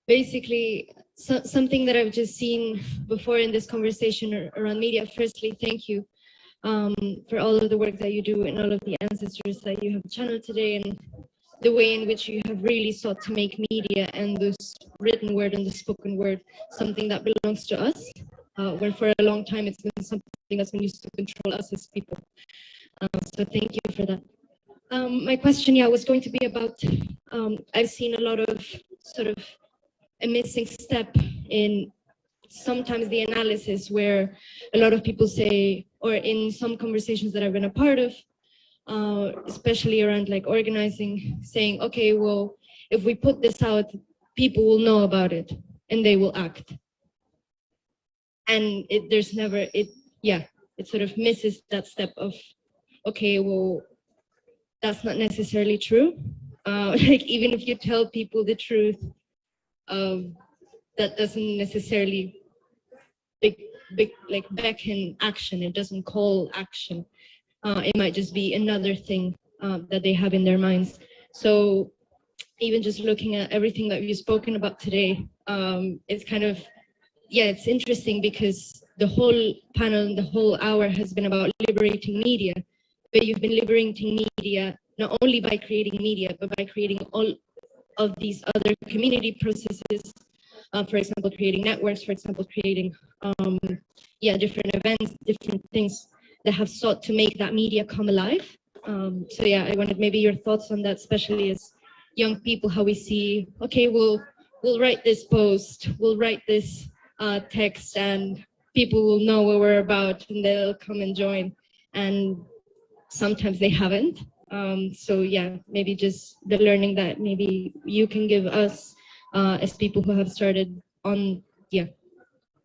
S9: basically something that I've just seen before in this conversation around media. Firstly, thank you for all of the work that you do and all of the ancestors that you have channeled today, and the way in which you have really sought to make media and the written word and the spoken word something that belongs to us, where for a long time it's been something that's been used to control us as people. So thank you for that. My question, was going to be about, I've seen a lot of sort of a missing step in sometimes the analysis, where a lot of people say, or in some conversations that I've been a part of, especially around like organizing, saying, okay, well, if we put this out, people will know about it and they will act. And it sort of misses that step of, okay, well, that's not necessarily true. Like even if you tell people the truth, that doesn't necessarily like beckon action. It doesn't call action. It might just be another thing that they have in their minds. So even just looking at everything that you've spoken about today, it's kind of, it's interesting because the whole panel and the whole hour has been about liberating media, but you've been liberating media not only by creating media, but by creating all of these other community processes. For example, creating networks, for example, creating different events, different things that have sought to make that media come alive. So I wanted maybe your thoughts on that, especially as young people, how we see, okay, we'll write this post, we'll write this text, and people will know what we're about and they'll come and join. And sometimes they haven't. Maybe just the learning that maybe you can give us as people who have started on,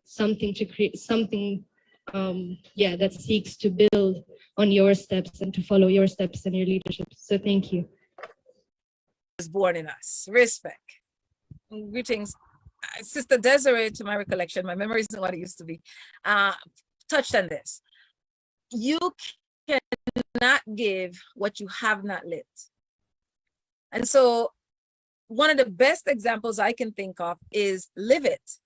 S9: something to create something, that seeks to build on your steps and to follow your steps and your leadership. So thank you.
S6: Was born in us. Respect. Greetings. Sister Desiree, to my recollection, my memory isn't what it used to be, touched on this. You cannot give what you have not lived. And so one of the best examples I can think of is live it.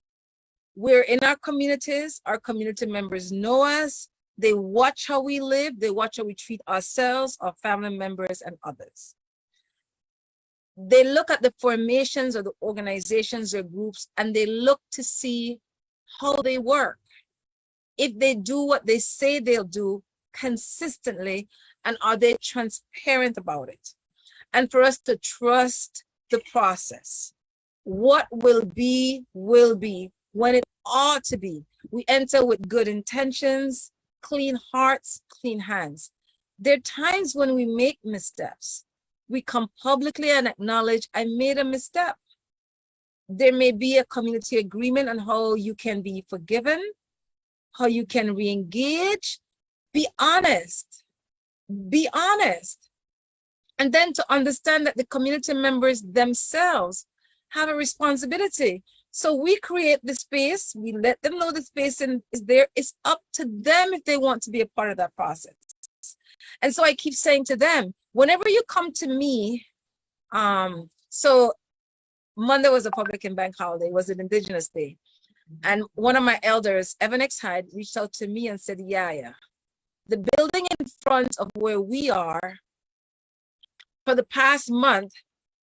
S6: We're in our communities, our community members know us, they watch how we live, they watch how we treat ourselves, our family members, and others. They look at the formations of the organizations or groups and they look to see how they work. If they do what they say they'll do consistently, and are they transparent about it? And for us to trust the process. What will be when it ought to be. We enter with good intentions, clean hearts, clean hands. There are times when we make missteps. we come publicly and acknowledge, I made a misstep. There may be a community agreement on how you can be forgiven, how you can re-engage. Be honest. Be honest. And then to understand that the community members themselves have a responsibility. So we create the space, we let them know the space is there. It's up to them if they want to be a part of that process. And so I keep saying to them, whenever you come to me, so Monday was a public and bank holiday, it was an Indigenous Day. And one of my elders, Evan X. Hyde, reached out to me and said, yeah, the building in front of where we are for the past month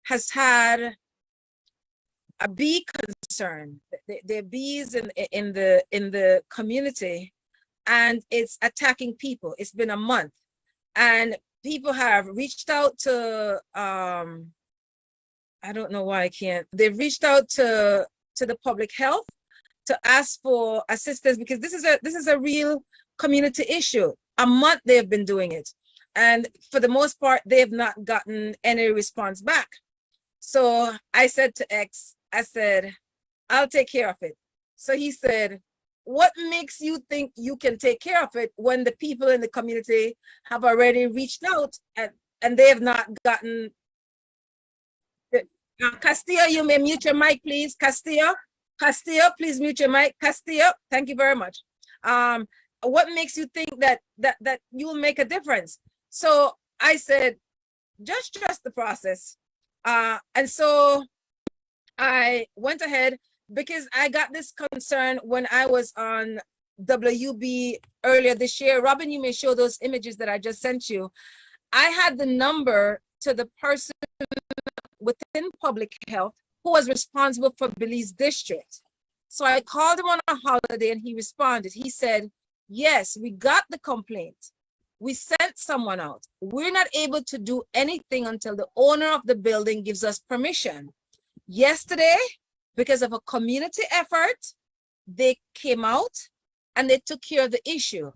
S6: has had a bee concern. There are bees in the community, and it's attacking people. It's been a month, and people have reached out to I don't know why I can't. They've reached out to the public health to ask for assistance, because this is a real community issue. A month they've been doing it, and for the most part they have not gotten any response back. So I said to X, I said, I'll take care of it. So he said, what makes you think you can take care of it when the people in the community have already reached out and they have not gotten... Castillo, you may mute your mic, please. Castillo, please mute your mic. Castillo, thank you very much. What makes you think that you'll make a difference? So I said, just trust the process. And so I went ahead, because I got this concern when I was on WB earlier this year. Robin, you may show those images that I just sent you. I had the number to the person within public health who was responsible for Belize district. So I called him on a holiday and he responded. He said, yes, we got the complaint. We sent someone out. We're not able to do anything until the owner of the building gives us permission. Yesterday, because of a community effort, they came out and they took care of the issue.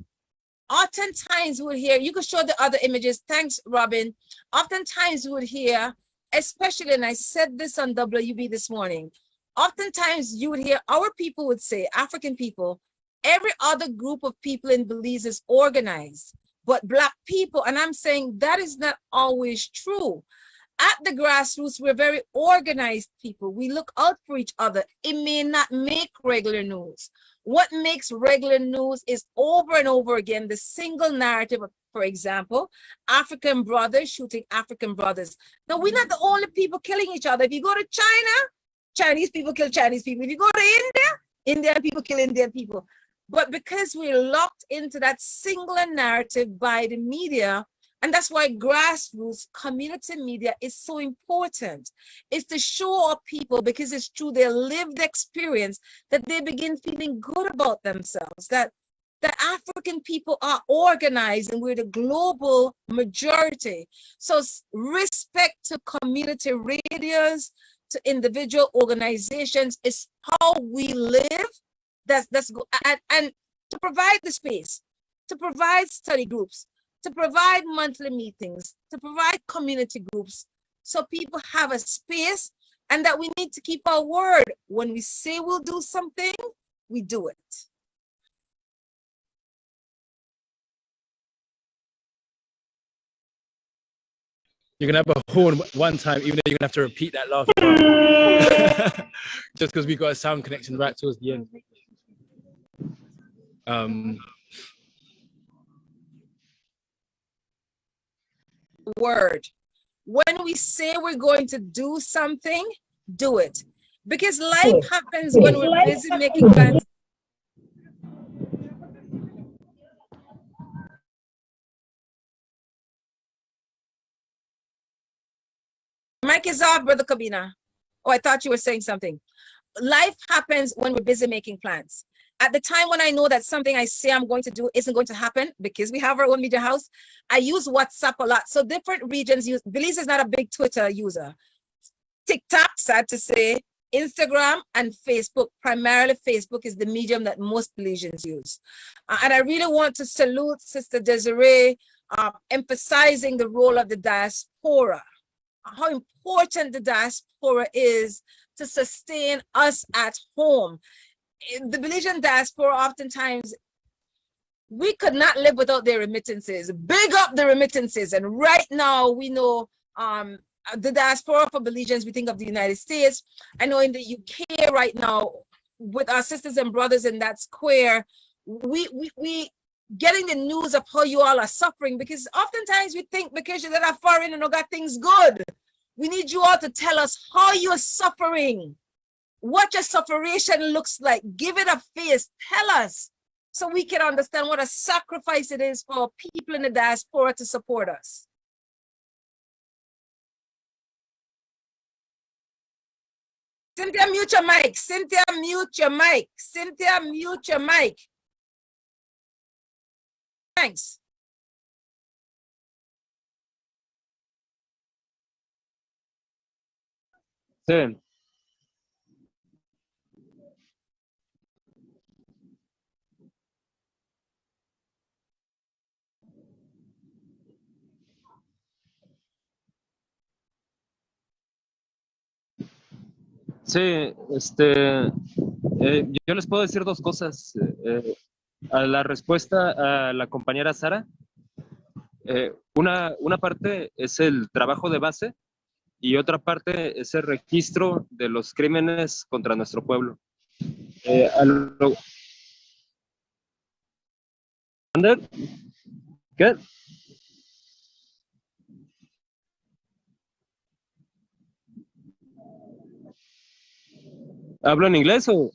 S6: Oftentimes we would hear, you could show the other images. Thanks, Robin. Oftentimes we would hear, especially, and I said this on WB this morning, oftentimes you would hear our people would say, African people, every other group of people in Belize is organized, but Black people, and I'm saying that is not always true. At the grassroots, we're very organized people. We look out for each other. It may not make regular news. What makes regular news is over and over again, the single narrative of, for example, African brothers shooting African brothers. Now, we're not the only people killing each other. If you go to China, Chinese people kill Chinese people. If you go to India, Indian people kill Indian people. But because we're locked into that singular narrative by the media, and that's why grassroots community media is so important. It's to show up people, because it's through their lived experience that they begin feeling good about themselves, that African people are organized and we're the global majority. So respect to community radios, to individual organizations is how we live. That's good. And to provide the space, to provide study groups, to provide monthly meetings, to provide community groups, so people have a space, and that we need to keep our word. When we say we'll do something, we do it.
S3: You're gonna have a horn one time, even though you're gonna have to repeat that last part. Just because we got a sound connection right towards the end.
S6: Word. When we say we're going to do something, do it. Because life happens when we're busy making plans. Mic is off, Brother Kabina. Oh, I thought you were saying something. Life happens when we're busy making plans. At the time when I know that something I say I'm going to do isn't going to happen, because we have our own media house, I use WhatsApp a lot. So different regions use, Belize is not a big Twitter user. TikTok, sad to say, Instagram and Facebook, primarily Facebook is the medium that most Belizeans use. And I really want to salute Sister Desiree, emphasizing the role of the diaspora. how important the diaspora is to sustain us at home. In the Belizean diaspora, oftentimes, we could not live without their remittances. Big up the remittances. And right now, we know the diaspora for Belizeans, we think of the United States. I know in the UK right now, with our sisters and brothers in that square, we getting the news of how you all are suffering, because oftentimes we think because you're not foreign and you got things good. We need you all to tell us how you're suffering, what your sufferation looks like. Give it a face, tell us, so we can understand what a sacrifice it is for people in the diaspora to support us. Cynthia, mute your mic. Cynthia, mute your mic. Cynthia, mute your mic. Thanks.
S1: Sí. Sí, yo les puedo decir dos cosas. A la respuesta a la compañera Sara, una parte es el trabajo de base y otra parte es el registro de los crímenes contra nuestro pueblo. ¿Qué? ¿Hablo en inglés o...?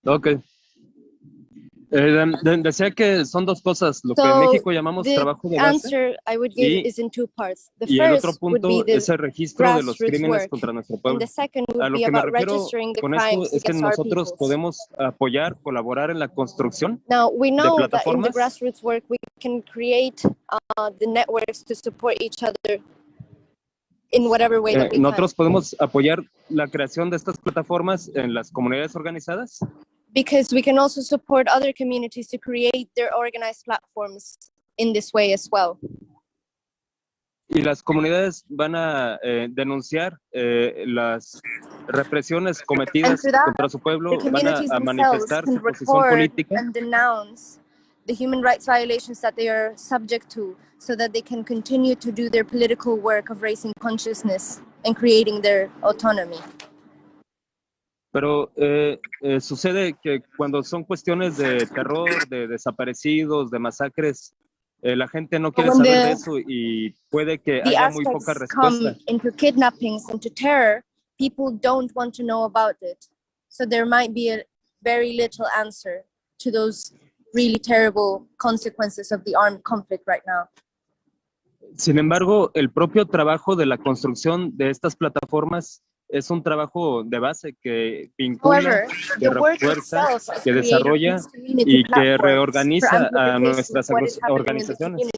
S1: Ok. Decía que son dos cosas, lo que en México llamamos trabajo de base y el otro punto es el registro de los crímenes contra nuestro pueblo. A lo que me refiero con esto es que nosotros podemos apoyar, colaborar en la construcción de plataformas. Nosotros podemos apoyar la creación de estas plataformas en las comunidades organizadas.
S2: Because we can also support other communities to create their organized platforms in this way as well.
S1: Y las comunidades van a denunciar las represiones cometidas contra su pueblo, van a manifestar su posición política.
S2: And denounce the human rights violations that they are subject to, so that they can continue to do their political work of raising consciousness and creating their autonomy.
S1: Pero sucede que cuando son cuestiones de terror, de desaparecidos, de masacres, la gente no quiere saber de eso y puede que haya muy poca respuesta.
S2: Into kidnappings, into terror, people don't want to know about it. So there might be a very little answer to those really terrible consequences of the armed conflict right now.
S1: Sin embargo, el propio trabajo de la construcción de estas plataformas es un trabajo de base que vincula, que refuerza, que desarrolla y que reorganiza a nuestras organizaciones.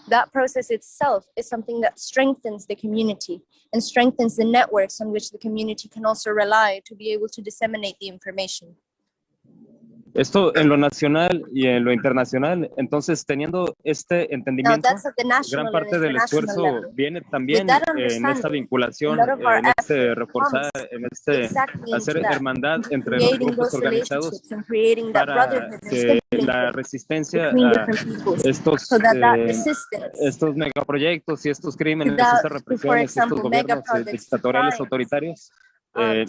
S2: That process itself is something that strengthens the community and strengthens the networks on which the community can also rely to be able to disseminate the information.
S1: Esto en lo nacional y en lo internacional. Entonces, teniendo este entendimiento, gran parte del esfuerzo viene también en esta vinculación, en este reforzar, en este hacer hermandad entre los grupos organizados para que la resistencia a estos megaproyectos y estos crímenes, estas represiones, estos gobiernos dictatoriales autoritarios,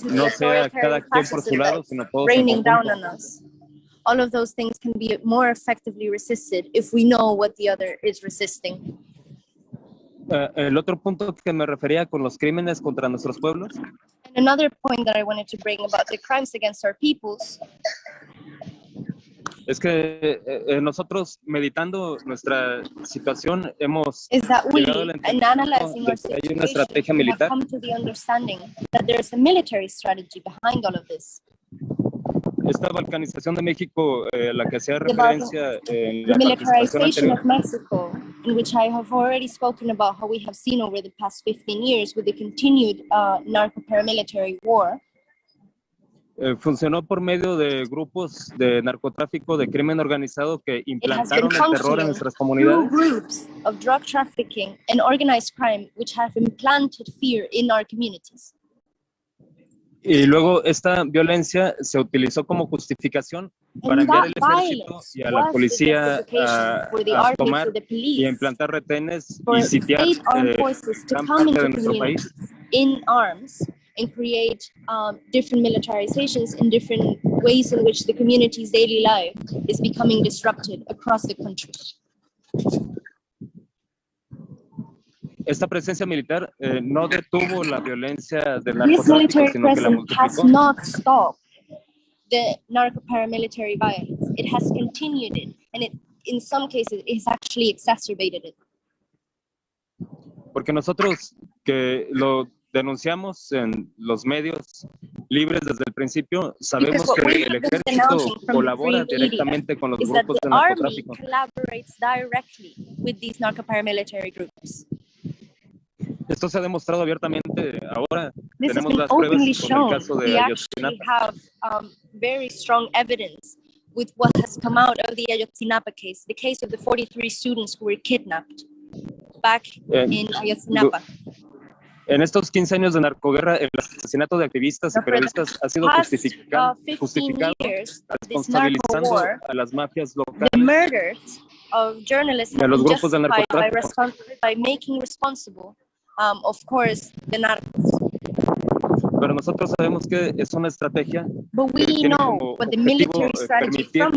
S1: no sea cada quien por su lado, sino todos en conjunto.
S2: All of those things can be more effectively resisted if we know what the other is resisting.
S1: El otro punto que me refería con los crímenes contra nuestros pueblos.
S2: And another point that I wanted to bring about the crimes against our peoples.
S1: Es que nosotros meditando nuestra situación hemos llegado al entendimiento de que hay una estrategia militar.
S2: Come to the understanding that there's a military strategy behind all of this.
S1: Esta balcanización de México, la que hacía referencia en la participación
S2: Militarization
S1: anterior,
S2: of Mexico, in which I have already spoken about how we have seen over the past 15 years with the continued narco-paramilitary war.
S1: Funcionó por medio de grupos de narcotráfico, de crimen organizado que implantaron el terror en nuestras comunidades.
S2: Groups of drug trafficking and organized crime which have implanted fear in our communities.
S1: Y luego esta violencia se utilizó como justificación para enviar al ejército y a la policía a tomar y implantar retenes y sitiar gran parte de nuestro país.
S2: In arms and create different militarizations and different ways in which the community's daily life is becoming disrupted across the country.
S1: Esta presencia militar no detuvo la violencia del narcotráfico, sino que la multiplicó.
S2: Has not stopped the narco-paramilitary violence. It has continued it, and in some cases, it has actually exacerbated it.
S1: Porque nosotros que lo denunciamos en los medios libres desde el principio, sabemos que el ejército colabora directamente con los grupos de narcotráfico.
S2: Collaborates directly with these narco-paramilitary groups.
S1: Esto se ha demostrado abiertamente ahora. Tenemos las pruebas con el caso de Ayotzinapa.
S2: We have very strong evidence with what has come out of the Ayotzinapa case, the case of the 43 students who were kidnapped back in Ayotzinapa.
S1: En estos 15 años de narcoguerra, el asesinato de activistas y periodistas ha sido justificado responsabilizando a las mafias locales y a los grupos de narcotráfico.
S2: By making responsible, of course, the narcos.
S1: Pero nosotros sabemos que es una estrategia
S2: que tiene como objetivo permitir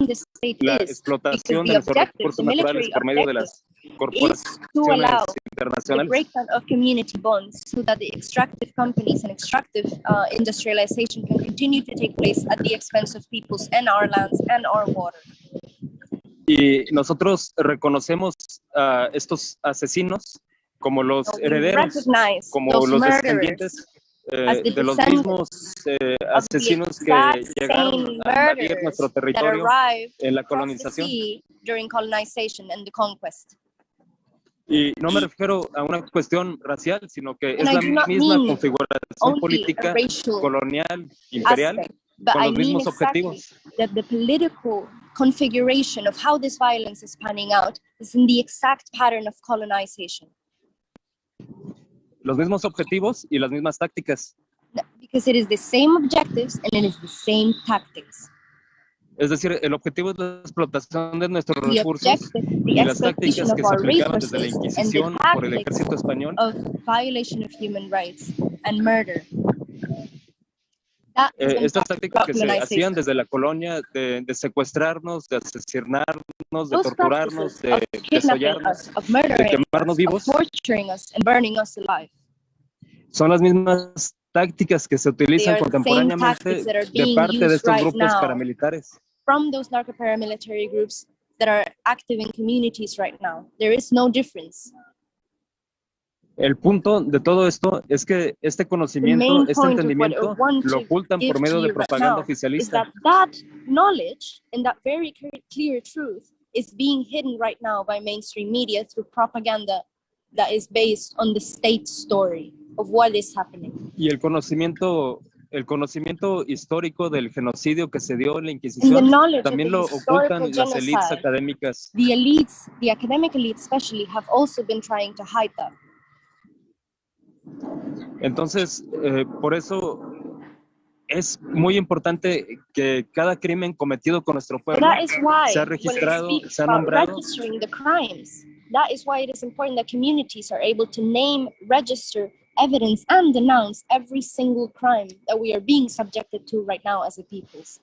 S1: la explotación de nuestros recursos naturales por medio de las corporaciones internacionales.
S2: The breakdown of community bonds so that the extractive companies and extractive industrialization can continue to take place at the expense of peoples and our lands and our water.
S1: Y nosotros reconocemos a estos asesinos como los herederos, como los descendientes de los mismos asesinos que llegaron a invadir nuestro territorio en la colonización. Y no me refiero a una cuestión racial, sino que es la misma configuración política colonial, imperial, con los mismos objetivos.
S2: The political configuration of how this violence is panning out is in the exact pattern of colonization.
S1: Los mismos objetivos y las mismas tácticas.
S2: Because it is the same objectives and it is the same tactics.
S1: Es decir, el objetivo es la explotación de nuestros recursos y las tácticas que se aplicaban desde la Inquisición por el ejército español.
S2: Of violation of human rights and murder.
S1: Estas tácticas que se hacían desde la colonia de secuestrarnos, de asesinarnos, de torturarnos, de desollarnos, de quemarnos vivos, son las mismas tácticas que se utilizan contemporáneamente de parte de estos grupos paramilitares.
S2: From those narco-paramilitary groups that are active in communities right now, there is no difference.
S1: El punto de todo esto es que este conocimiento, este entendimiento, lo ocultan por medio de propaganda oficialista.
S2: That knowledge and that very clear truth is being hidden right now by mainstream media through propaganda that is based on the state story of what is happening.
S1: Y el conocimiento histórico del genocidio que se dio en la Inquisición también lo ocultan las élites académicas.
S2: The academic elites especially have also been trying to hide that.
S1: Entonces, por eso es muy importante que cada crimen cometido con nuestro pueblo sea registrado, sea nombrado.
S2: That is why it is important that communities are able to name, register, evidence, and denounce every single crime that we are being subjected to right now as a peoples.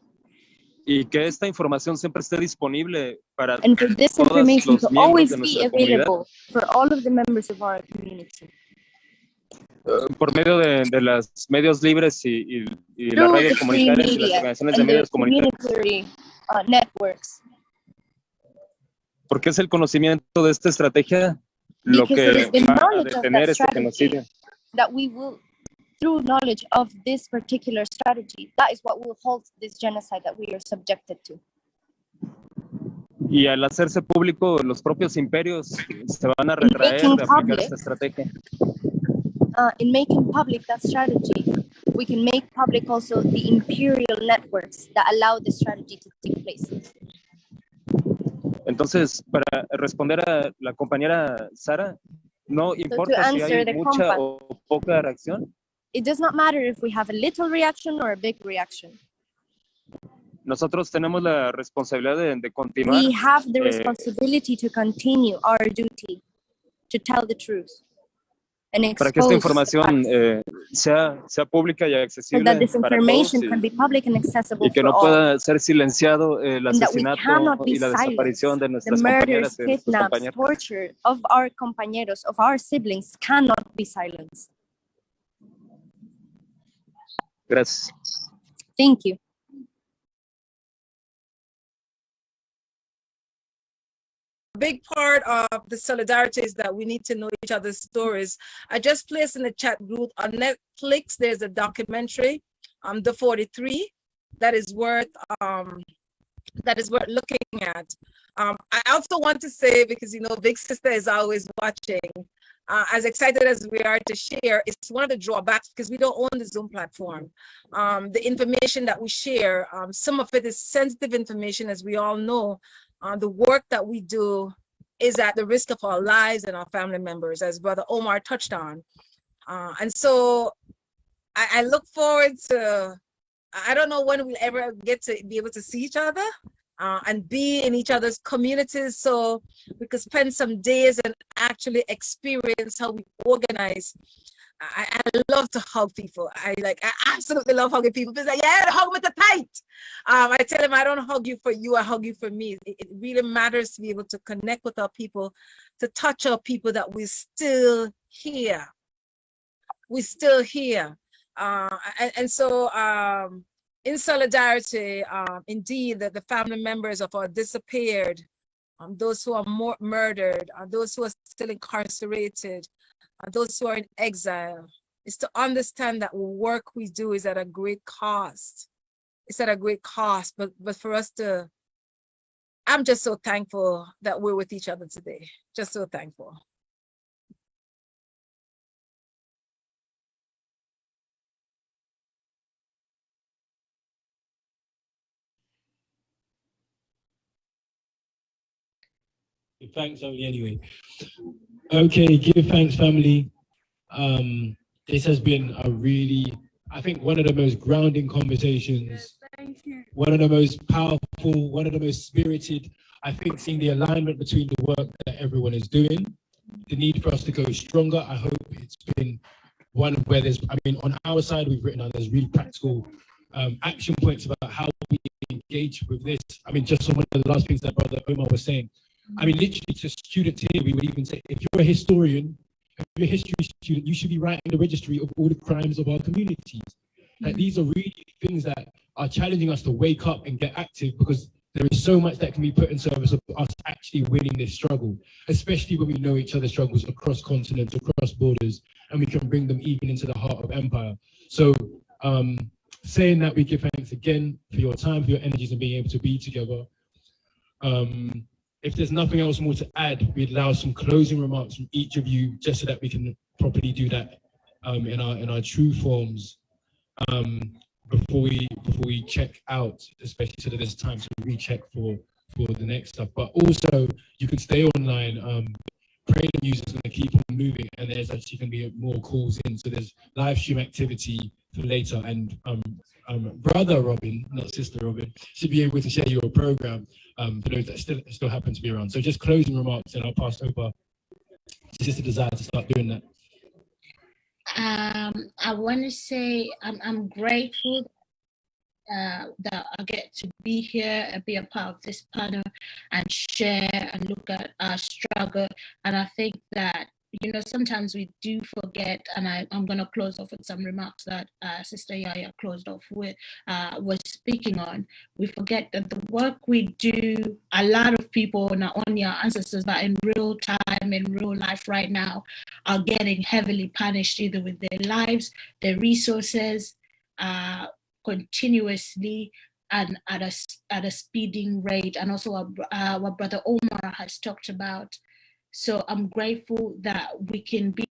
S1: Y que esta información siempre esté disponible para
S2: todos los miembros de nuestra comunidad. For all of the members of our community.
S1: Por medio de los medios libres y las redes comunitarias y las organizaciones de medios comunitarios.
S2: Networks.
S1: Porque es el conocimiento de esta estrategia lo que va a detener este genocidio.
S2: That we will, through knowledge of this particular strategy, that is what will halt this genocide that we are subjected to.
S1: Y al hacerse público, los propios imperios se van a retraer de aplicar esta estrategia.
S2: In making public that strategy, we can make public also the imperial networks that allow this strategy to take place.
S1: Entonces, para responder a la compañera Sara, no importa si hay mucha o poca reacción.
S2: It does not matter if we have a little reaction or a big reaction.
S1: Nosotros tenemos la responsabilidad de continuar.
S2: We have the responsibility to continue our duty, to tell the truth. And expose
S1: para que esta información sea pública y accesible
S2: so that this
S1: para
S2: information
S1: todos
S2: can be public and accessible
S1: y que no
S2: for all.
S1: pueda ser silenciado el asesinato y la desaparición de nuestras compañeras y nuestros compañeros.
S2: Torture of our compañeros, of our siblings cannot be silenced.
S1: Gracias.
S2: Thank you.
S6: Big part of the solidarity is that we need to know each other's stories. I just placed in the chat group on Netflix, there's a documentary, The 43, that is worth looking at. I also want to say, because Big Sister is always watching, as excited as we are to share, it's one of the drawbacks because we don't own the Zoom platform. The information that we share, some of it is sensitive information, as we all know. The work that we do is at the risk of our lives and our family members, as Brother Omar touched on. And so I look forward to, I don't know when we'll ever get to be able to see each other and be in each other's communities, so we could spend some days and actually experience how we organize. I love to hug people. I absolutely love hugging people. People say, yeah, hug with the tight. I tell them, I don't hug you for you, I hug you for me. It really matters to be able to connect with our people, to touch our people that we're still here. We're still here. And so in solidarity, indeed, the family members of our disappeared, those who are murdered, those who are still incarcerated, those who are in exile, is to understand that work we do is at a great cost. It's at a great cost, but for us to, I'm just so thankful that we're with each other today. Just so thankful.
S3: Thanks, Emily, anyway. Okay, give thanks, family. This has been a really, I think, one of the most grounding conversations, one of the most powerful, one of the most spirited. I think seeing the alignment between the work that everyone is doing, the need for us to go stronger. I hope it's been one where there's, I mean, on our side, we've written on, there's really practical action points about how we engage with this. I mean, just some of the last things that Brother Omar was saying. I mean, literally to students here, we would even say, if you're a historian, if you're a history student, you should be writing the registry of all the crimes of our communities. Like, these are really things that are challenging us to wake up and get active, because there is so much that can be put in service of us actually winning this struggle, especially when we know each other's struggles across continents, across borders, and we can bring them even into the heart of empire. So saying that, we give thanks again for your time, for your energies, and being able to be together. If there's nothing else more to add, we'd allow some closing remarks from each of you, just so that we can properly do that in our true forms before we check out, especially so that there's time to recheck for the next stuff. But also, you can stay online. Pray the news is going to keep on moving, and there's actually going to be more calls in. So there's live stream activity for later, and Brother Robin, not Sister Robin, should be able to share your program for those that still happen to be around. So just closing remarks, and I'll pass over to Sister Desire to start doing that.
S5: I want to say I'm grateful that I get to be here and be a part of this panel and share and look at our struggle. And I think that, sometimes we do forget, and I'm going to close off with some remarks that Sister Yaya closed off with, was speaking on. We forget that the work we do, a lot of people, not only our ancestors, but in real time, in real life right now, are getting heavily punished, either with their lives, their resources, continuously, and at a speeding rate, and also what Brother Omar has talked about. So I'm grateful that we can be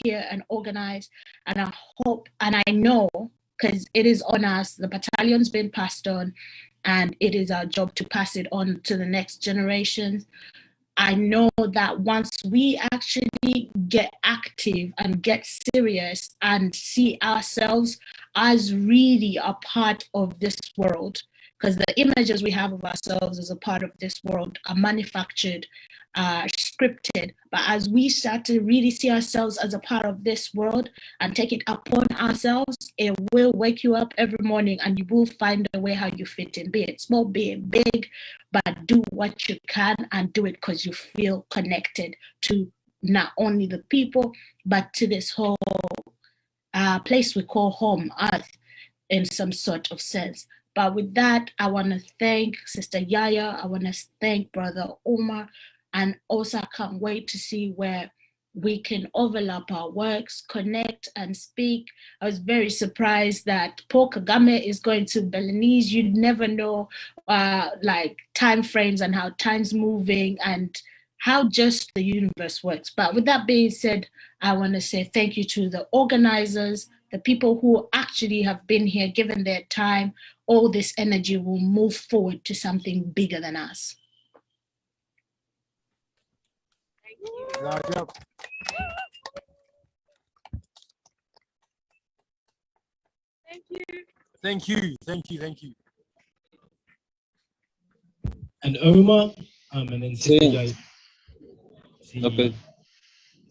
S5: here and organize. And I hope, and I know, because it is on us, the battalion's been passed on, and it is our job to pass it on to the next generation. I know that once we actually get active and get serious and see ourselves as really a part of this world, because the images we have of ourselves as a part of this world are manufactured, scripted. But as we start to really see ourselves as a part of this world and take it upon ourselves, it will wake you up every morning and you will find a way how you fit in, be it small, be it big, but do what you can and do it because you feel connected to not only the people, but to this whole place we call home, Earth, in some sort of sense. But with that, I want to thank Sister Yaya. I want to thank Brother Omar. And also, I can't wait to see where we can overlap our works, connect and speak. I was very surprised that Paul Kagame is going to Belenese. You'd never know like time frames and how time's moving and how just the universe works. But with that being said, I want to say thank you to the organizers, the people who actually have been here, given their time. All this energy will move forward to something bigger than us.
S7: Thank you. Thank you.
S3: Thank you, thank you, thank you. And Omar, and then
S1: sí. Okay.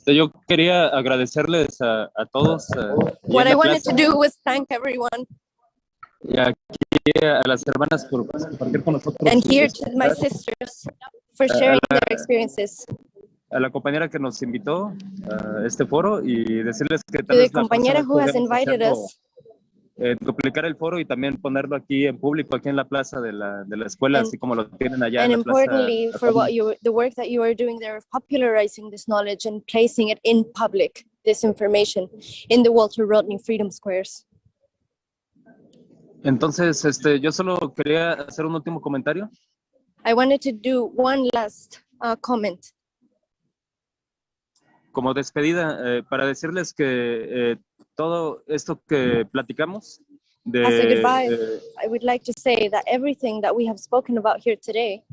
S1: Yo quería agradecerles a todos.
S2: What I wanted to do was thank everyone.
S1: Y aquí a las hermanas por compartir con nosotros.
S2: And here to my sisters for sharing their experiences.
S1: A la compañera que nos invitó a este foro y decirles que
S2: tal vez la compañera who has invited us.
S1: Duplicar el foro y también ponerlo aquí en público, aquí en la plaza de la escuela, así como lo tienen allá en la plaza.
S2: And importantly, for the work that you are doing there of popularizing this knowledge and placing it in public, this information, in the Walter Rodney Freedom Squares.
S1: Entonces, yo solo quería hacer un último comentario.
S2: I wanted to do one last comment.
S1: Como despedida, para decirles que todo esto que platicamos de,
S2: as a goodbye, I would like to say that everything that we have spoken about here today,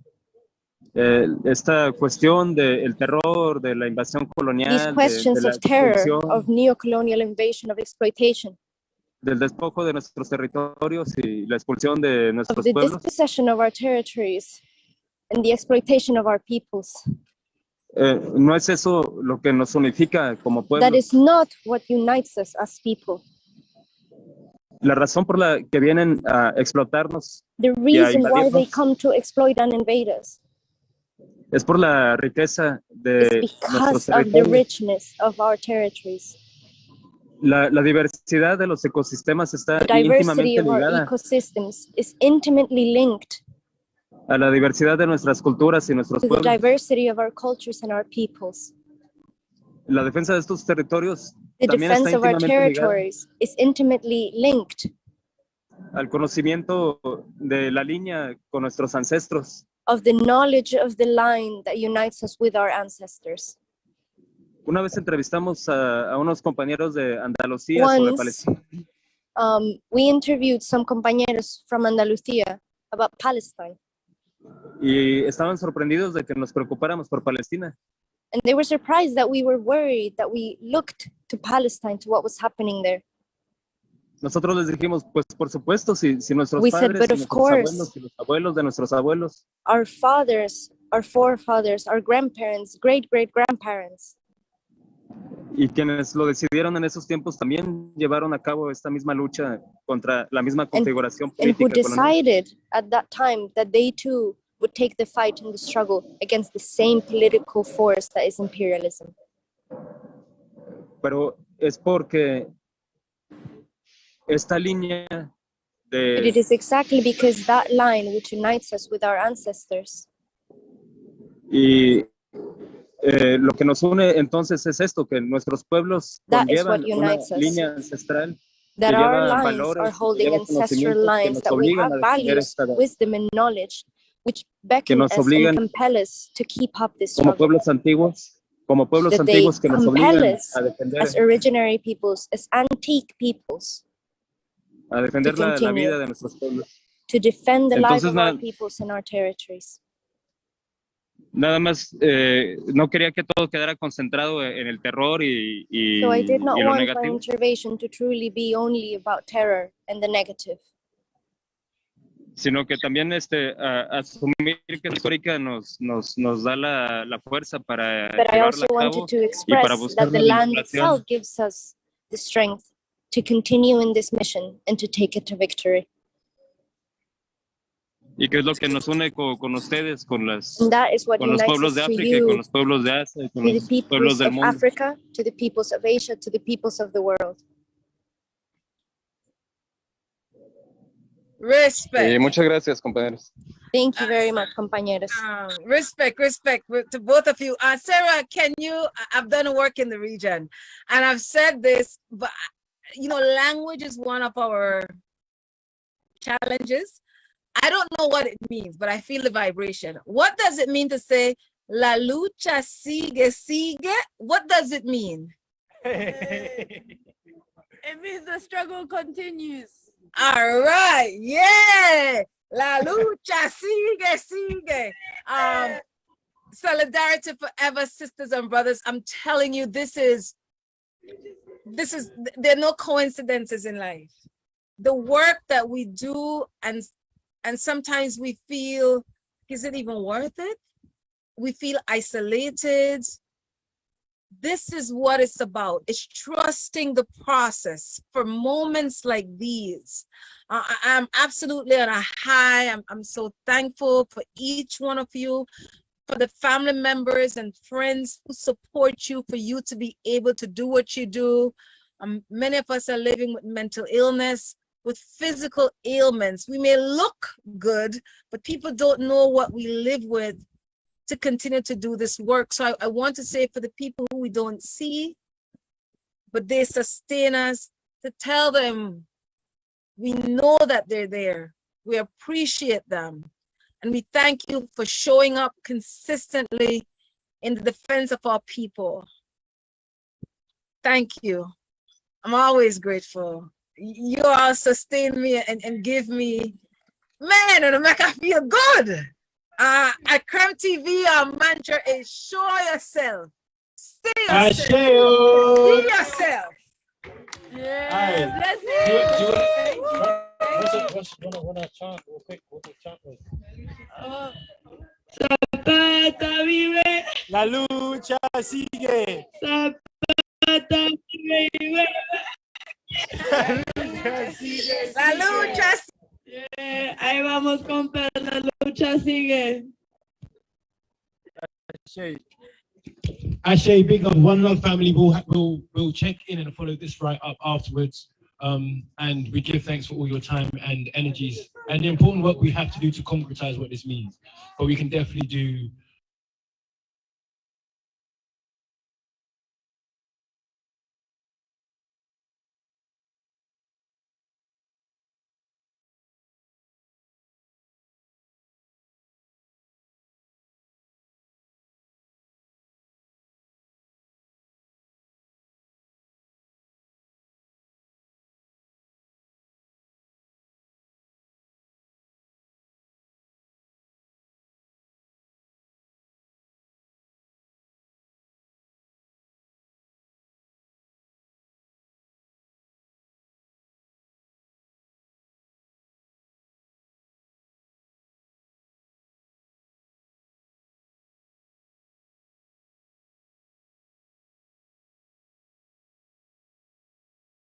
S1: esta cuestión del terror, de la invasión colonial,
S2: these questions
S1: de la
S2: of terror, of neo-colonial invasion, of exploitation,
S1: del despojo de nuestros territorios y la expulsión de nuestros
S2: of the
S1: pueblos,
S2: dispossession of our territories and the exploitation of our peoples.
S1: No es eso lo que nos unifica como pueblo.
S2: That is not what unites us as people.
S1: La razón por la que vienen a explotarnos,
S2: the reason why they come to exploit and invade us,
S1: es por la riqueza de nuestros
S2: of the richness of our territories.
S1: La diversidad de los ecosistemas está
S2: the diversity
S1: íntimamente
S2: of our
S1: ligada
S2: ecosystems is intimately linked
S1: a la diversidad de nuestras culturas y nuestros
S2: to the
S1: pueblos.
S2: diversity of our cultures and our peoples.
S1: La defensa de estos territorios
S2: the
S1: también
S2: defense
S1: está
S2: of our
S1: íntimamente
S2: territories is intimately linked
S1: al conocimiento de la línea con nuestros ancestros.
S2: Of the knowledge of the line that unites us with our ancestors.
S1: Una vez entrevistamos a unos compañeros de Andalucía sobre Palestina.
S2: We interviewed some compañeros from Andalucía about Palestine.
S1: Y estaban sorprendidos de que nos preocupáramos por Palestina.
S2: And they were surprised that we were worried, that we looked to Palestine, to what was happening there.
S1: Nosotros les dijimos, pues por supuesto, si nuestros
S2: we
S1: padres,
S2: said, but
S1: si
S2: of
S1: nuestros
S2: course,
S1: abuelos, si los abuelos de nuestros abuelos,
S2: our fathers, our forefathers, our grandparents, great-great-grandparents,
S1: y quienes lo decidieron en esos tiempos también llevaron a cabo esta misma lucha contra la misma configuración política
S2: and who decided
S1: colonial.
S2: at that time that they too would take the fight and the struggle against the same political force that is imperialism.
S1: Pero es porque esta línea de...
S2: But it is exactly because that line which unites us with our ancestors.
S1: Y lo que nos une entonces es esto, que nuestros pueblos conllevan una línea ancestral
S2: that
S1: que
S2: our
S1: lleva
S2: lines
S1: valores,
S2: are holding
S1: que lleva
S2: ancestral lines, that we have values, wisdom and knowledge which beckon us and compel us to keep up this
S1: como
S2: struggle.
S1: pueblos antiguos, como pueblos
S2: that they
S1: antiguos que nos
S2: compel
S1: obligan
S2: us
S1: a defender,
S2: as originary peoples, as antique peoples,
S1: a defender la
S2: continue.
S1: vida de nuestros pueblos.
S2: To defend the lives
S1: Entonces,
S2: of our peoples and our territories.
S1: Nada más, no quería que todo quedara concentrado en el terror y
S2: So I did not
S1: lo
S2: want my
S1: negativo,
S2: intervention to truly be only about terror and the negative,
S1: sino que también asumir que la histórica nos da la fuerza para
S2: but I
S1: llevarla
S2: also
S1: a cabo
S2: wanted to
S1: y para
S2: express
S1: buscar
S2: that the
S1: la
S2: land
S1: vinculación.
S2: itself gives us the strength to continue in this mission and to take it to victory.
S1: Y que es lo que nos une con ustedes, con los
S2: unites
S1: pueblos
S2: us
S1: de
S2: to
S1: África y
S2: you,
S1: con los pueblos de Asia y con
S2: to the
S1: los pueblos
S2: peoples
S1: del
S2: of
S1: mundo.
S2: Africa, to the peoples of Asia, to the peoples of the world.
S6: Respect.
S1: Muchas gracias, compañeros.
S2: Thank you very much, compañeros.
S6: Respect to both of you. Sarah, I've done work in the region, and I've said this, but language is one of our challenges. I don't know what it means, but I feel the vibration. What does it mean to say, La lucha sigue, sigue? What does it mean?
S10: It means the struggle continues.
S6: All right, yeah. La lucha sigue, sigue. Solidarity forever, sisters and brothers. I'm telling you, there are no coincidences in life. The work that we do, and sometimes we feel, is it even worth it? We feel isolated. This is what it's about. It's trusting the process for moments like these. I'm absolutely on a high. I'm so thankful for each one of you, for the family members and friends who support you, for you to be able to do what you do. Many of us are living with mental illness, with physical ailments. We may look good, but people don't know what we live with to continue to do this work. So I want to say, for the people who we don't see, but they sustain us, to tell them we know that they're there. We appreciate them. And we thank you for showing up consistently in the defense of our people. Thank you. I'm always grateful. You all sustain me and give me, man, and make I feel good. At Creme TV, our mantra is show yourself, stay yourself, be yourself.
S10: Yeah, bless you.
S3: Wanna chant real quick? What the chant was?
S10: Zapata vive,
S3: La lucha sigue.
S10: Zapata vive.
S6: La lucha sigue.
S10: Yeah, ahí vamos, compa, la lucha sigue.
S3: Ashe, big up, One Love family. We'll check in and follow this right up afterwards. And we give thanks for all your time and energies and the important work we have to do to concretize what this means. But we can definitely do